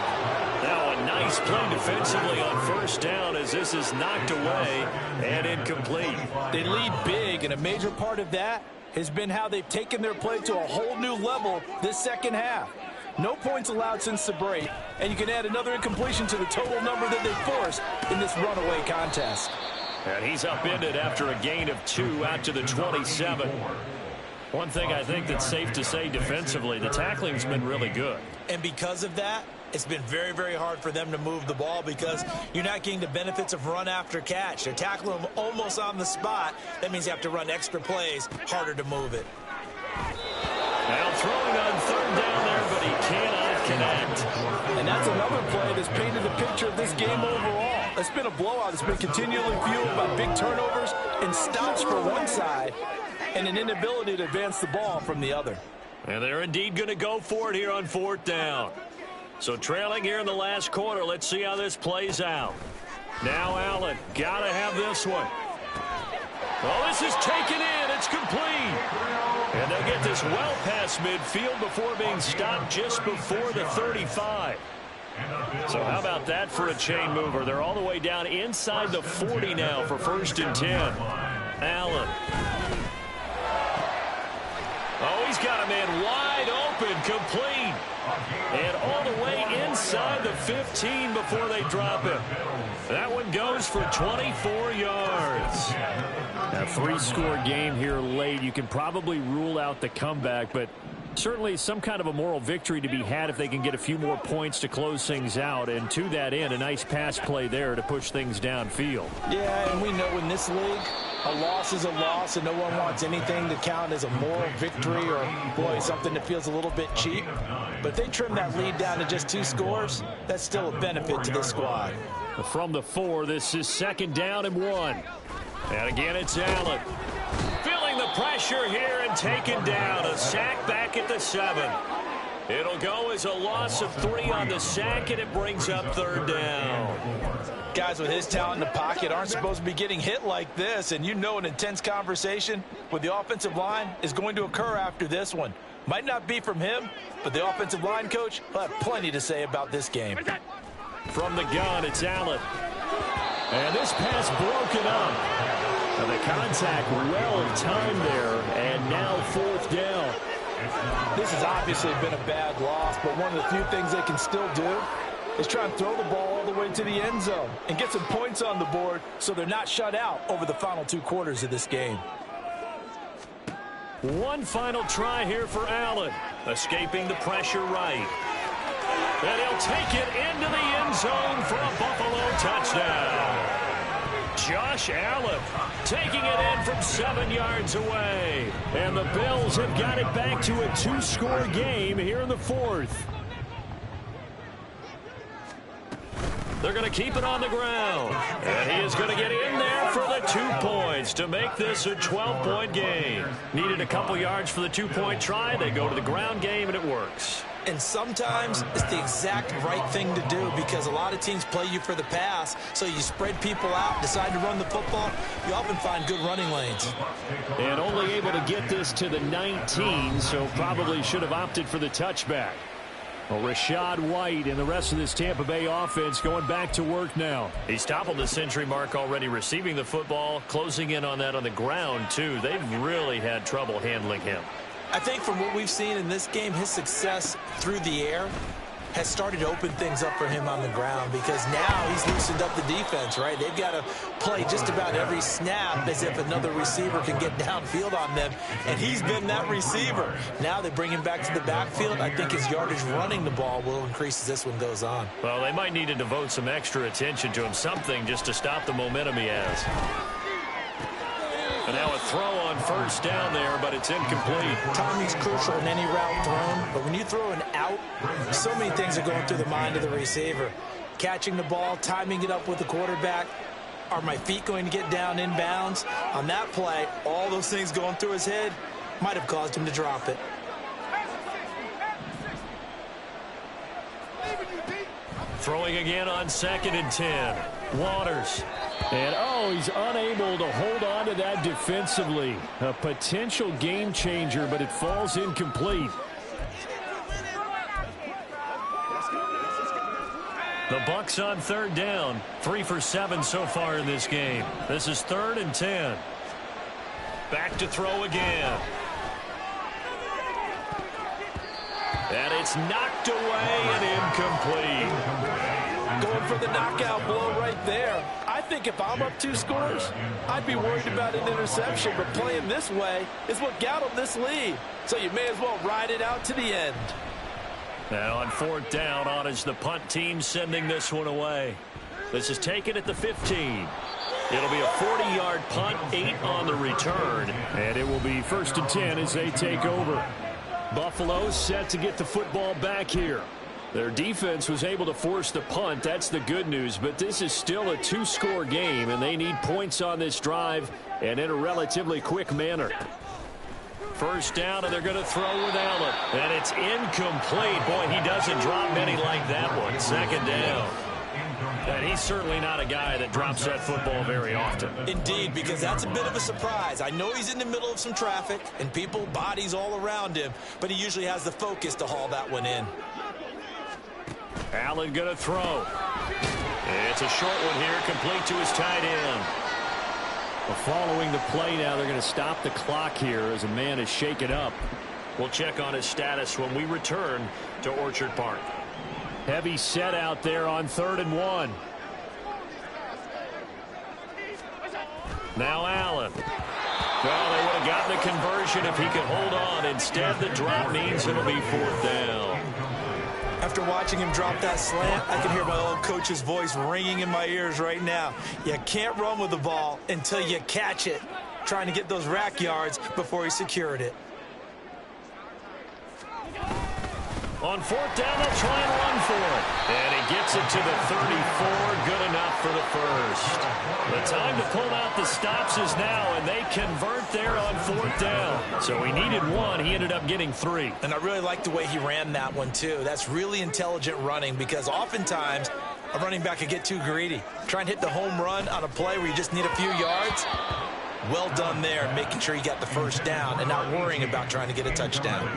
Now a nice play defensively on 1st down as this is knocked away and incomplete. They lead big, and a major part of that has been how they've taken their play to a whole new level this 2nd half. No points allowed since the break, and you can add another incompletion to the total number that they forced in this runaway contest. And he's upended after a gain of 2 out to the 27. One thing I think that's safe to say defensively, the tackling's been really good. And because of that, it's been very, very hard for them to move the ball because you're not getting the benefits of run after catch. They're tackling them almost on the spot. That means you have to run extra plays, harder to move it. Now throwing on 3rd down there, but he cannot connect. And that's another play that's painted the picture of this game overall. It's been a blowout. It's been continually fueled by big turnovers and stops for one side and an inability to advance the ball from the other. And they're indeed going to go for it here on 4th down. So trailing here in the last quarter, let's see how this plays out. Now Allen, got to have this one. Oh, this is taken in. It's complete. And they'll get this well past midfield before being stopped just before the 35. So how about that for a chain mover? They're all the way down inside the 40 now for 1st and 10. Allen. Oh, he's got a man wide open, complete. And all the way inside the 15 before they drop him. That one goes for 24 yards. A 3-score game here late. You can probably rule out the comeback, but certainly some kind of a moral victory to be had if they can get a few more points to close things out. And to that end, a nice pass play there to push things downfield. Yeah, and we know in this league, a loss is a loss, and no one wants anything to count as a moral victory or, boy, something that feels a little bit cheap. But if they trim that lead down to just 2 scores, that's still a benefit to this squad. From the 4, this is 2nd down and 1. And again, it's Allen. Feeling the pressure here and taken down. A sack back at the 7. It'll go as a loss of 3 on the sack, and it brings up 3rd down. Guys with his talent in the pocket aren't supposed to be getting hit like this, and you know an intense conversation with the offensive line is going to occur after this one. Might not be from him, but the offensive line coach will have plenty to say about this game. From the gun, it's Allen. And this pass broken up. And the contact well timed there, and now 4th down. This has obviously been a bad loss, but one of the few things they can still do is try and throw the ball all the way to the end zone and get some points on the board so they're not shut out over the final 2 quarters of this game. One final try here for Allen. Escaping the pressure right. And he'll take it into the end zone for a Buffalo touchdown. Josh Allen taking it in from 7 yards away. And the Bills have got it back to a 2-score game here in the 4th. They're going to keep it on the ground. And he is going to get in there for the 2 points to make this a 12-point game. Needed a couple yards for the 2-point try. They go to the ground game, and it works. And sometimes it's the exact right thing to do because a lot of teams play you for the pass, so you spread people out, decide to run the football. You often find good running lanes. And only able to get this to the 19, so probably should have opted for the touchback. Well, Rachaad White and the rest of this Tampa Bay offense going back to work now. He's toppled the century mark already receiving the football, closing in on that on the ground, too. They've really had trouble handling him. I think from what we've seen in this game, his success through the air has started to open things up for him on the ground because now he's loosened up the defense, right? They've got to play just about every snap as if another receiver can get downfield on them, and he's been that receiver. Now they bring him back to the backfield. I think his yardage running the ball will increase as this one goes on. Well, they might need to devote some extra attention to him, something just to stop the momentum he has. And now a throw on first down there, but it's incomplete. Timing's crucial in any route thrown, but when you throw an out, so many things are going through the mind of the receiver. Catching the ball, timing it up with the quarterback. Are my feet going to get down inbounds? On that play, all those things going through his head might have caused him to drop it. Throwing again on 2nd and 10. Waters. And, he's unable to hold on to that defensively. A potential game changer, but it falls incomplete. The Bucs on 3rd down. 3 for 7 so far in this game. This is 3rd and 10. Back to throw again. And it's knocked away and incomplete. Going for the knockout blow right there. I think if I'm up 2 scores, I'd be worried about an interception, but playing this way is what got them this lead. So you may as well ride it out to the end. Now on 4th down, on is the punt team sending this one away. This is taken at the 15. It'll be a 40-yard punt, 8 on the return. And it will be 1st and 10 as they take over. Buffalo set to get the football back here. Their defense was able to force the punt. That's the good news. But this is still a 2-score game, and they need points on this drive and in a relatively quick manner. First down, and they're going to throw with Allen. And it's incomplete. Boy, he doesn't drop many like that one. 2nd down. And he's certainly not a guy that drops that football very often. Indeed, because that's a bit of a surprise. I know he's in the middle of some traffic and people, bodies all around him, but he usually has the focus to haul that one in. Allen going to throw. It's a short one here, complete to his tight end. Well, following the play now, they're going to stop the clock here as a man is shaken up. We'll check on his status when we return to Orchard Park. Heavy set out there on 3rd and 1. Now Allen. Well, they would have gotten a conversion if he could hold on. Instead, the drop means it'll be 4th down. After watching him drop that slant, I can hear my old coach's voice ringing in my ears right now. You can't run with the ball until you catch it. Trying to get those rack yards before he secured it. On 4th down, they'll try and run for it. And he gets it to the 34. Good enough for the first. The time to pull out the stops is now, and they convert there on 4th down. So he needed 1. He ended up getting 3. And I really like the way he ran that one, too. That's really intelligent running because oftentimes a running back could get too greedy. Try and hit the home run on a play where you just need a few yards. Well done there, making sure you got the first down and not worrying about trying to get a touchdown.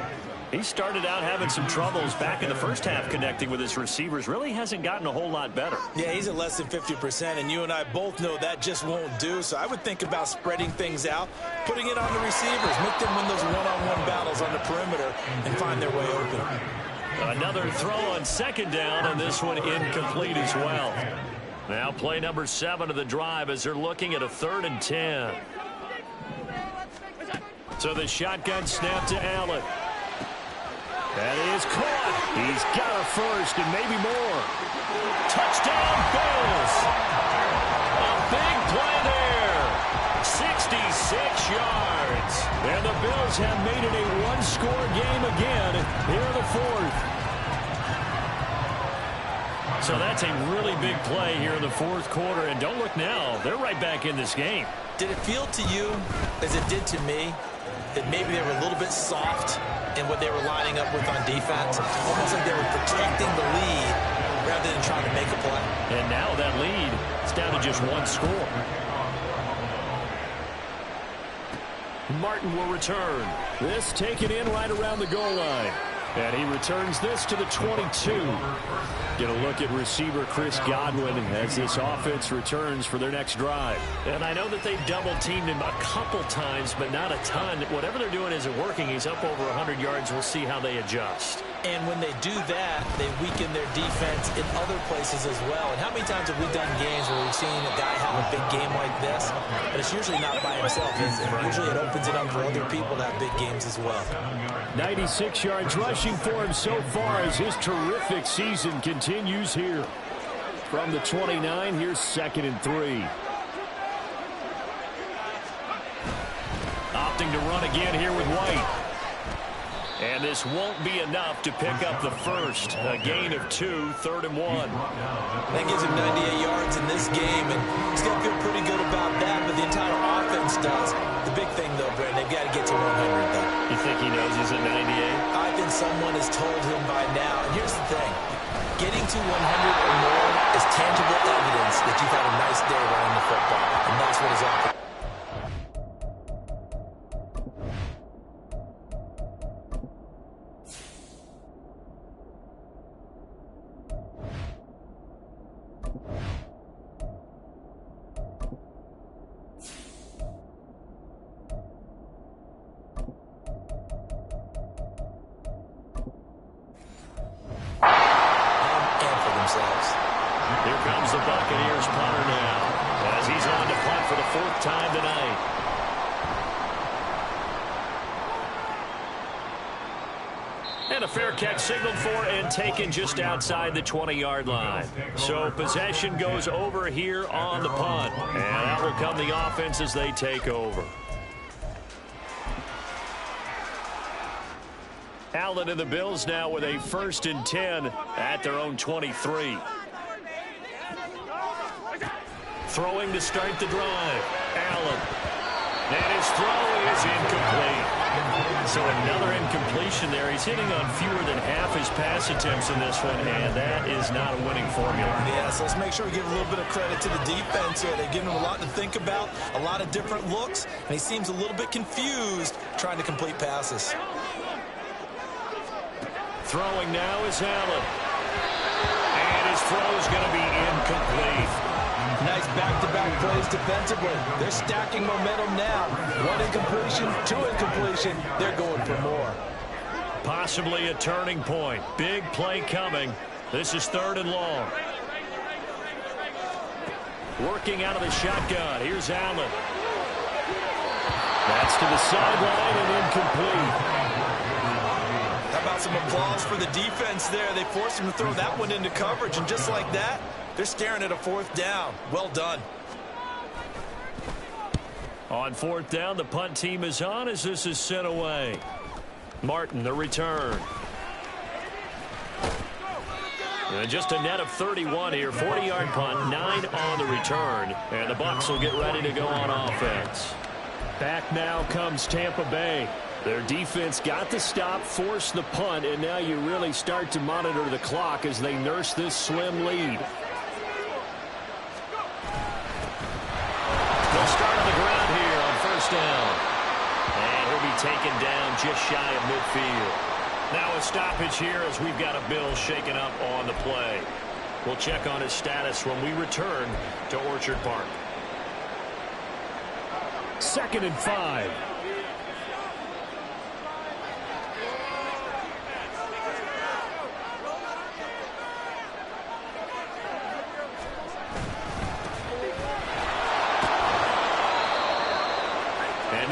He started out having some troubles back in the first half connecting with his receivers. Really hasn't gotten a whole lot better. Yeah, he's at less than 50%, and you and I both know that just won't do. So I would think about spreading things out, putting it on the receivers, make them win those one-on-one battles guys on the perimeter and find their way open. Another throw on second down, and this one incomplete as well. Now play number 7 of the drive as they're looking at a 3rd and 10. So the shotgun snap to Allen. That is caught. He's got a first and maybe more. Touchdown, Bills. A big play there. 66 yards. And the Bills have made it a one-score game again here in the 4th. So that's a really big play here in the 4th quarter. And don't look now. They're right back in this game. Did it feel to you, as it did to me, that maybe they were a little bit soft in what they were lining up with on defense? Almost like they were protecting the lead rather than trying to make a play. And now that lead is down to just one score. Martin will return. This taken in right around the goal line. And he returns this to the 22. Get a look at receiver Chris Godwin as this offense returns for their next drive. And I know that they've double-teamed him a couple times, but not a ton. Whatever they're doing isn't working. He's up over 100 yards. We'll see how they adjust. And when they do that, they weaken their defense in other places as well. And how many times have we done games where we've seen a guy have a big game like this? But it's usually not by himself, is it? Usually it opens it up for other people to have big games as well. 96 yards rushing for him so far as his terrific season continues here. From the 29, here's 2nd and 3. Opting to run again here with White. And this won't be enough to pick up the first. A gain of 2, 3rd and 1. That gives him 98 yards in this game, and he's going to feel pretty good about that, but the entire offense does. The big thing, though, Brent, they've got to get to 100, though. You think he knows he's at 98? I think someone has told him by now. And here's the thing. Getting to 100 or more is tangible evidence that you've had a nice day running the football, and that's what his offense. Here comes the Buccaneers punter now as he's on to punt for the 4th time tonight. And a fair catch signaled for and taken just outside the 20-yard line. So possession goes over here on the punt. And out will come the offense as they take over. Allen and the Bills now with a 1st and 10 at their own 23. Throwing to start the drive. Allen. And his throw is incomplete. So another incompletion there. He's hitting on fewer than half his pass attempts in this one, and that is not a winning formula. Yeah, so let's make sure we give a little bit of credit to the defense here. They've given him a lot to think about, a lot of different looks, and he seems a little bit confused trying to complete passes. Throwing now is Allen. And his throw is going to be incomplete. Nice back-to-back plays defensively. They're stacking momentum now. 1 incompletion, 2 incompletion. They're going for more. Possibly a turning point. Big play coming. This is 3rd and long. Working out of the shotgun. Here's Allen. That's to the sideline and incomplete. How about some applause for the defense there? They forced him to throw that one into coverage, and just like that, they're staring at a 4th down. Well done. On 4th down, the punt team is on as this is sent away. Martin, the return. And just a net of 31 here. 40-yard punt, 9 on the return. And the Bucs will get ready to go on offense. Back now comes Tampa Bay. Their defense got the stop, forced the punt, and now you really start to monitor the clock as they nurse this slim lead. They'll start on the ground here on 1st down. And he'll be taken down just shy of midfield. Now a stoppage here as we've got a Bill shaken up on the play. We'll check on his status when we return to Orchard Park. 2nd and 5.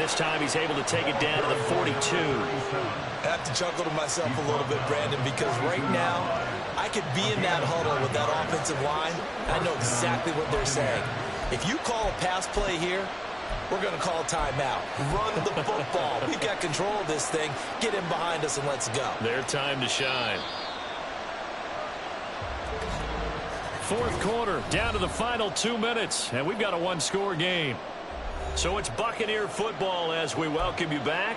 this time he's able to take it down to the 42. I have to chuckle to myself a little bit, Brandon, because right now I could be in that huddle with that offensive line. I know exactly what they're saying. If you call a pass play here, we're going to call a timeout. Run the football. We've got control of this thing. Get in behind us and let's go. Their time to shine. Fourth quarter, down to the final 2 minutes, and we've got a one-score game. So it's Buccaneer football as we welcome you back.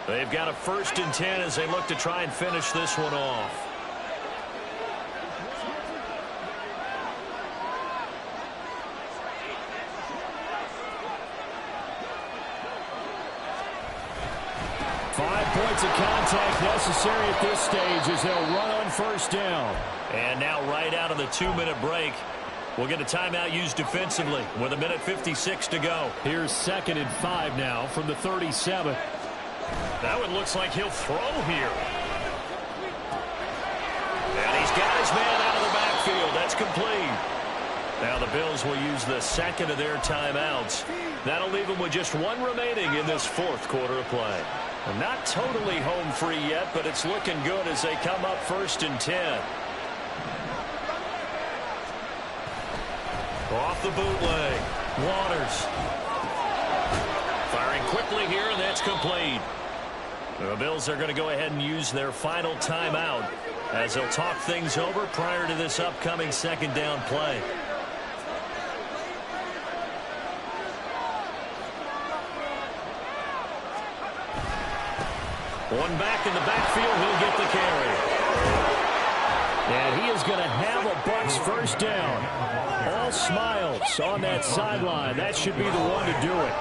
They've got a 1st and 10 as they look to try and finish this one off. Points of contact necessary at this stage as they'll run on 1st down. And now right out of the 2-minute break, we'll get a timeout used defensively with 1:56 to go. Here's 2nd and 5 now from the 37. That one looks like he'll throw here. And he's got his man out of the backfield. That's complete. Now the Bills will use the 2nd of their timeouts. That'll leave them with just 1 remaining in this 4th quarter of play. Not totally home free yet, but it's looking good as they come up 1st and 10. Off the bootleg. Waters. Firing quickly here, and that's complete. The Bills are going to go ahead and use their final timeout as they'll talk things over prior to this upcoming 2nd down play. One back in the backfield, he'll get the carry. And he is going to have a Bucs 1st down. All smiles on that sideline. That should be the one to do it.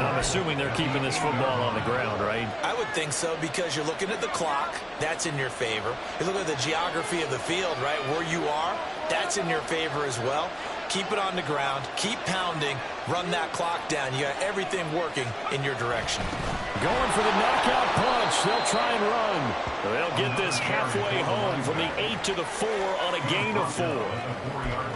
I'm assuming they're keeping this football on the ground, right? I would think so, because you're looking at the clock. That's in your favor. You look at the geography of the field, right? Where you are, that's in your favor as well. Keep it on the ground. Keep pounding. Run that clock down. You got everything working in your direction. Going for the knockout punch. They'll try and run. They'll get this halfway home from the 8 to the 4 on a gain of 4.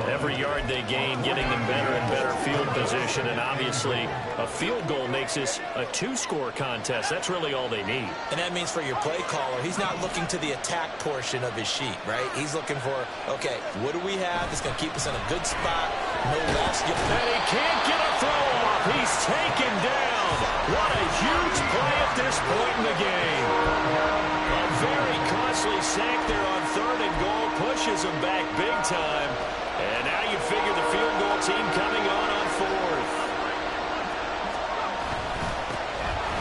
Every yard they gain, getting them better and better field position. And obviously, a field goal makes this a 2-score contest. That's really all they need. And that means for your play caller, he's not looking to the attack portion of his sheet, right? He's looking for, okay, what do we have that's going to keep us in a good spot? No loss. And he can't get a throw off. He's taken down. What a huge play at this point in the game. A very costly sack there on 3rd and goal. Pushes him back big time. And now you figure the field goal team coming on 4th.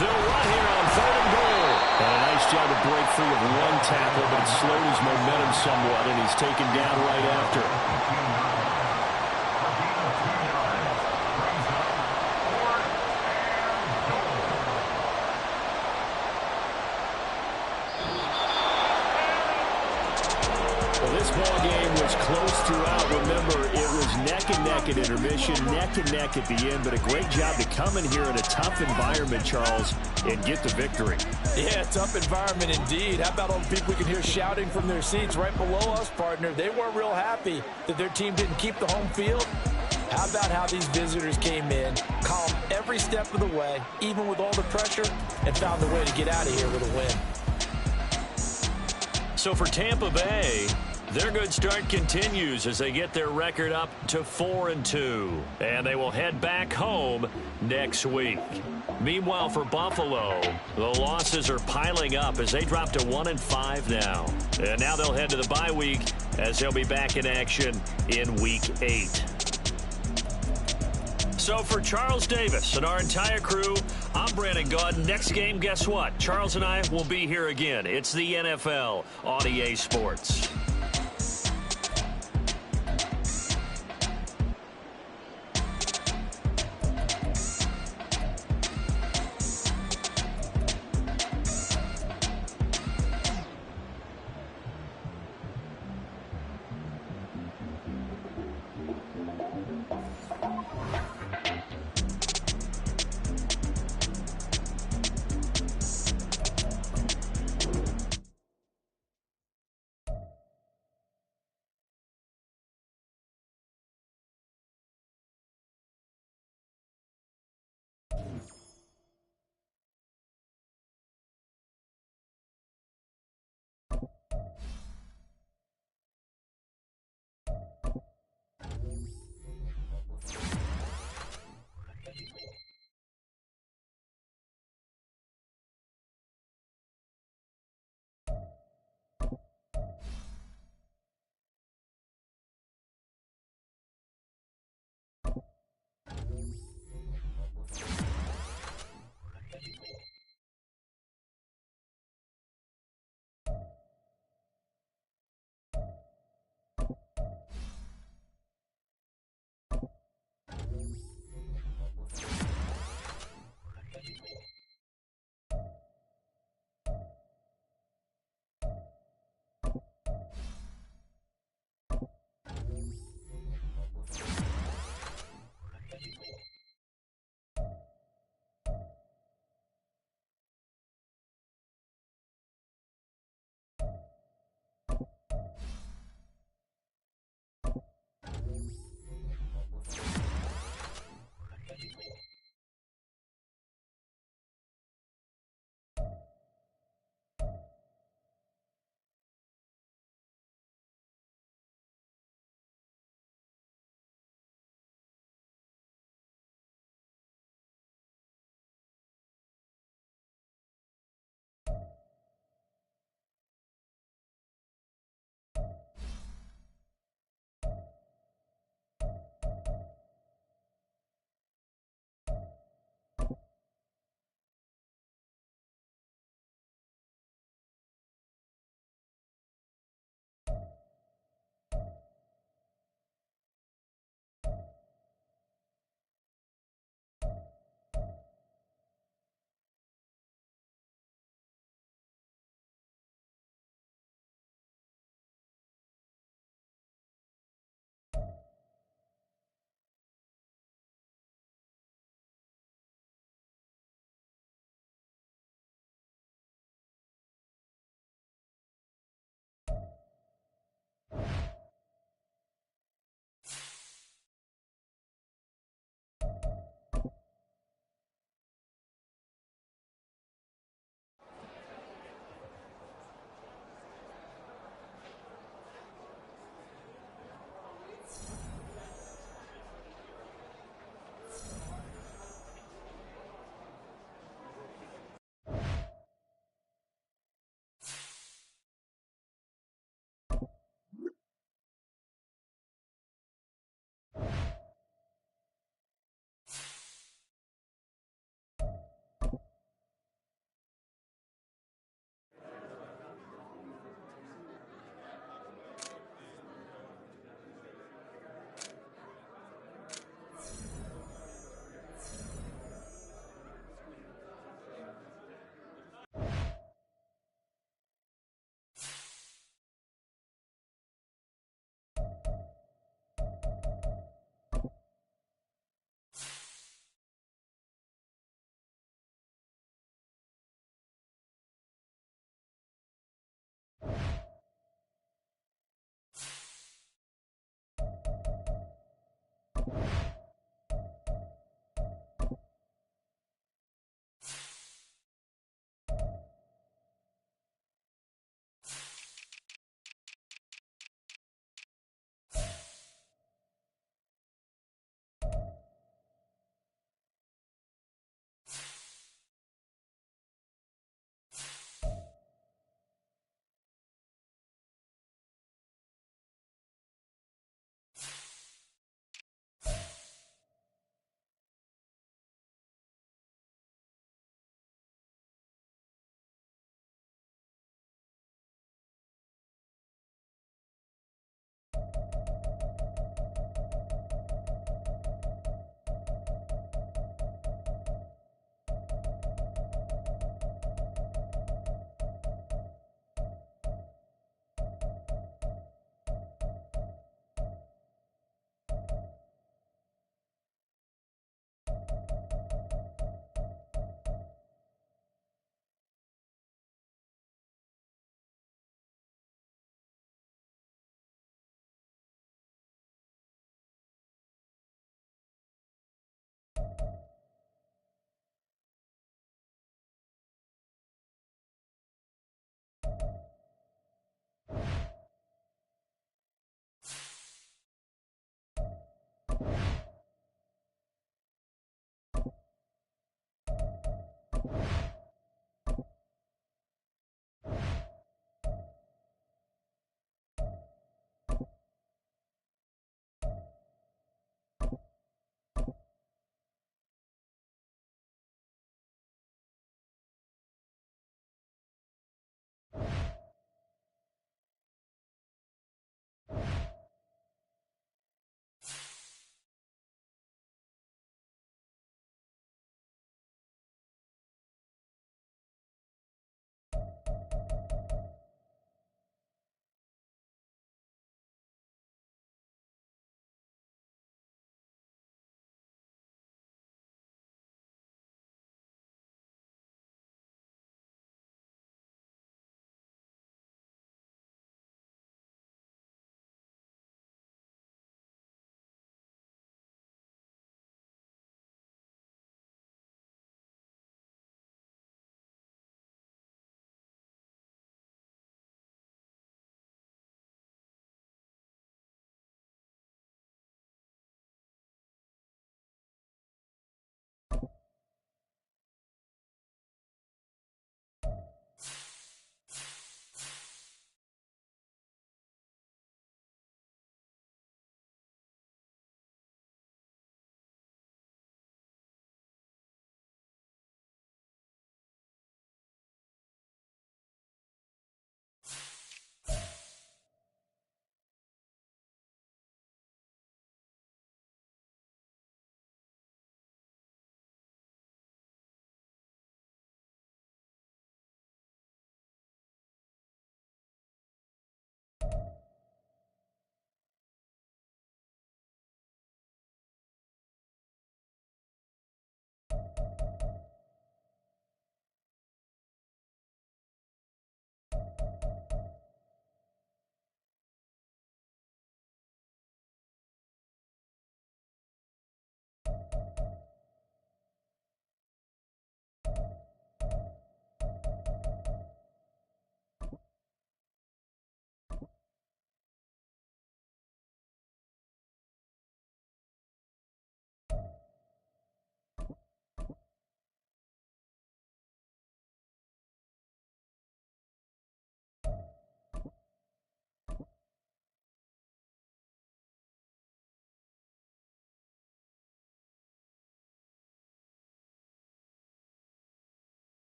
They'll run here on 3rd and goal. And a nice job to break free of one tackle, but it slowed his momentum somewhat, and he's taken down right after. This ball game was close throughout. Remember, it was neck and neck at intermission, neck and neck at the end, but a great job to come in here in a tough environment, Charles, and get the victory. Yeah, tough environment indeed. How about all the people we can hear shouting from their seats right below us, partner? They weren't real happy that their team didn't keep the home field. How about how these visitors came in, calm every step of the way, even with all the pressure, and found a way to get out of here with a win. So for Tampa Bay, their good start continues as they get their record up to 4-2. And they will head back home next week. Meanwhile, for Buffalo, the losses are piling up as they drop to 1-5 now. And now they'll head to the bye week as they'll be back in action in Week 8. So for Charles Davis and our entire crew, I'm Brandon Gaudin. Next game, guess what? Charles and I will be here again. It's the NFL on EA Sports.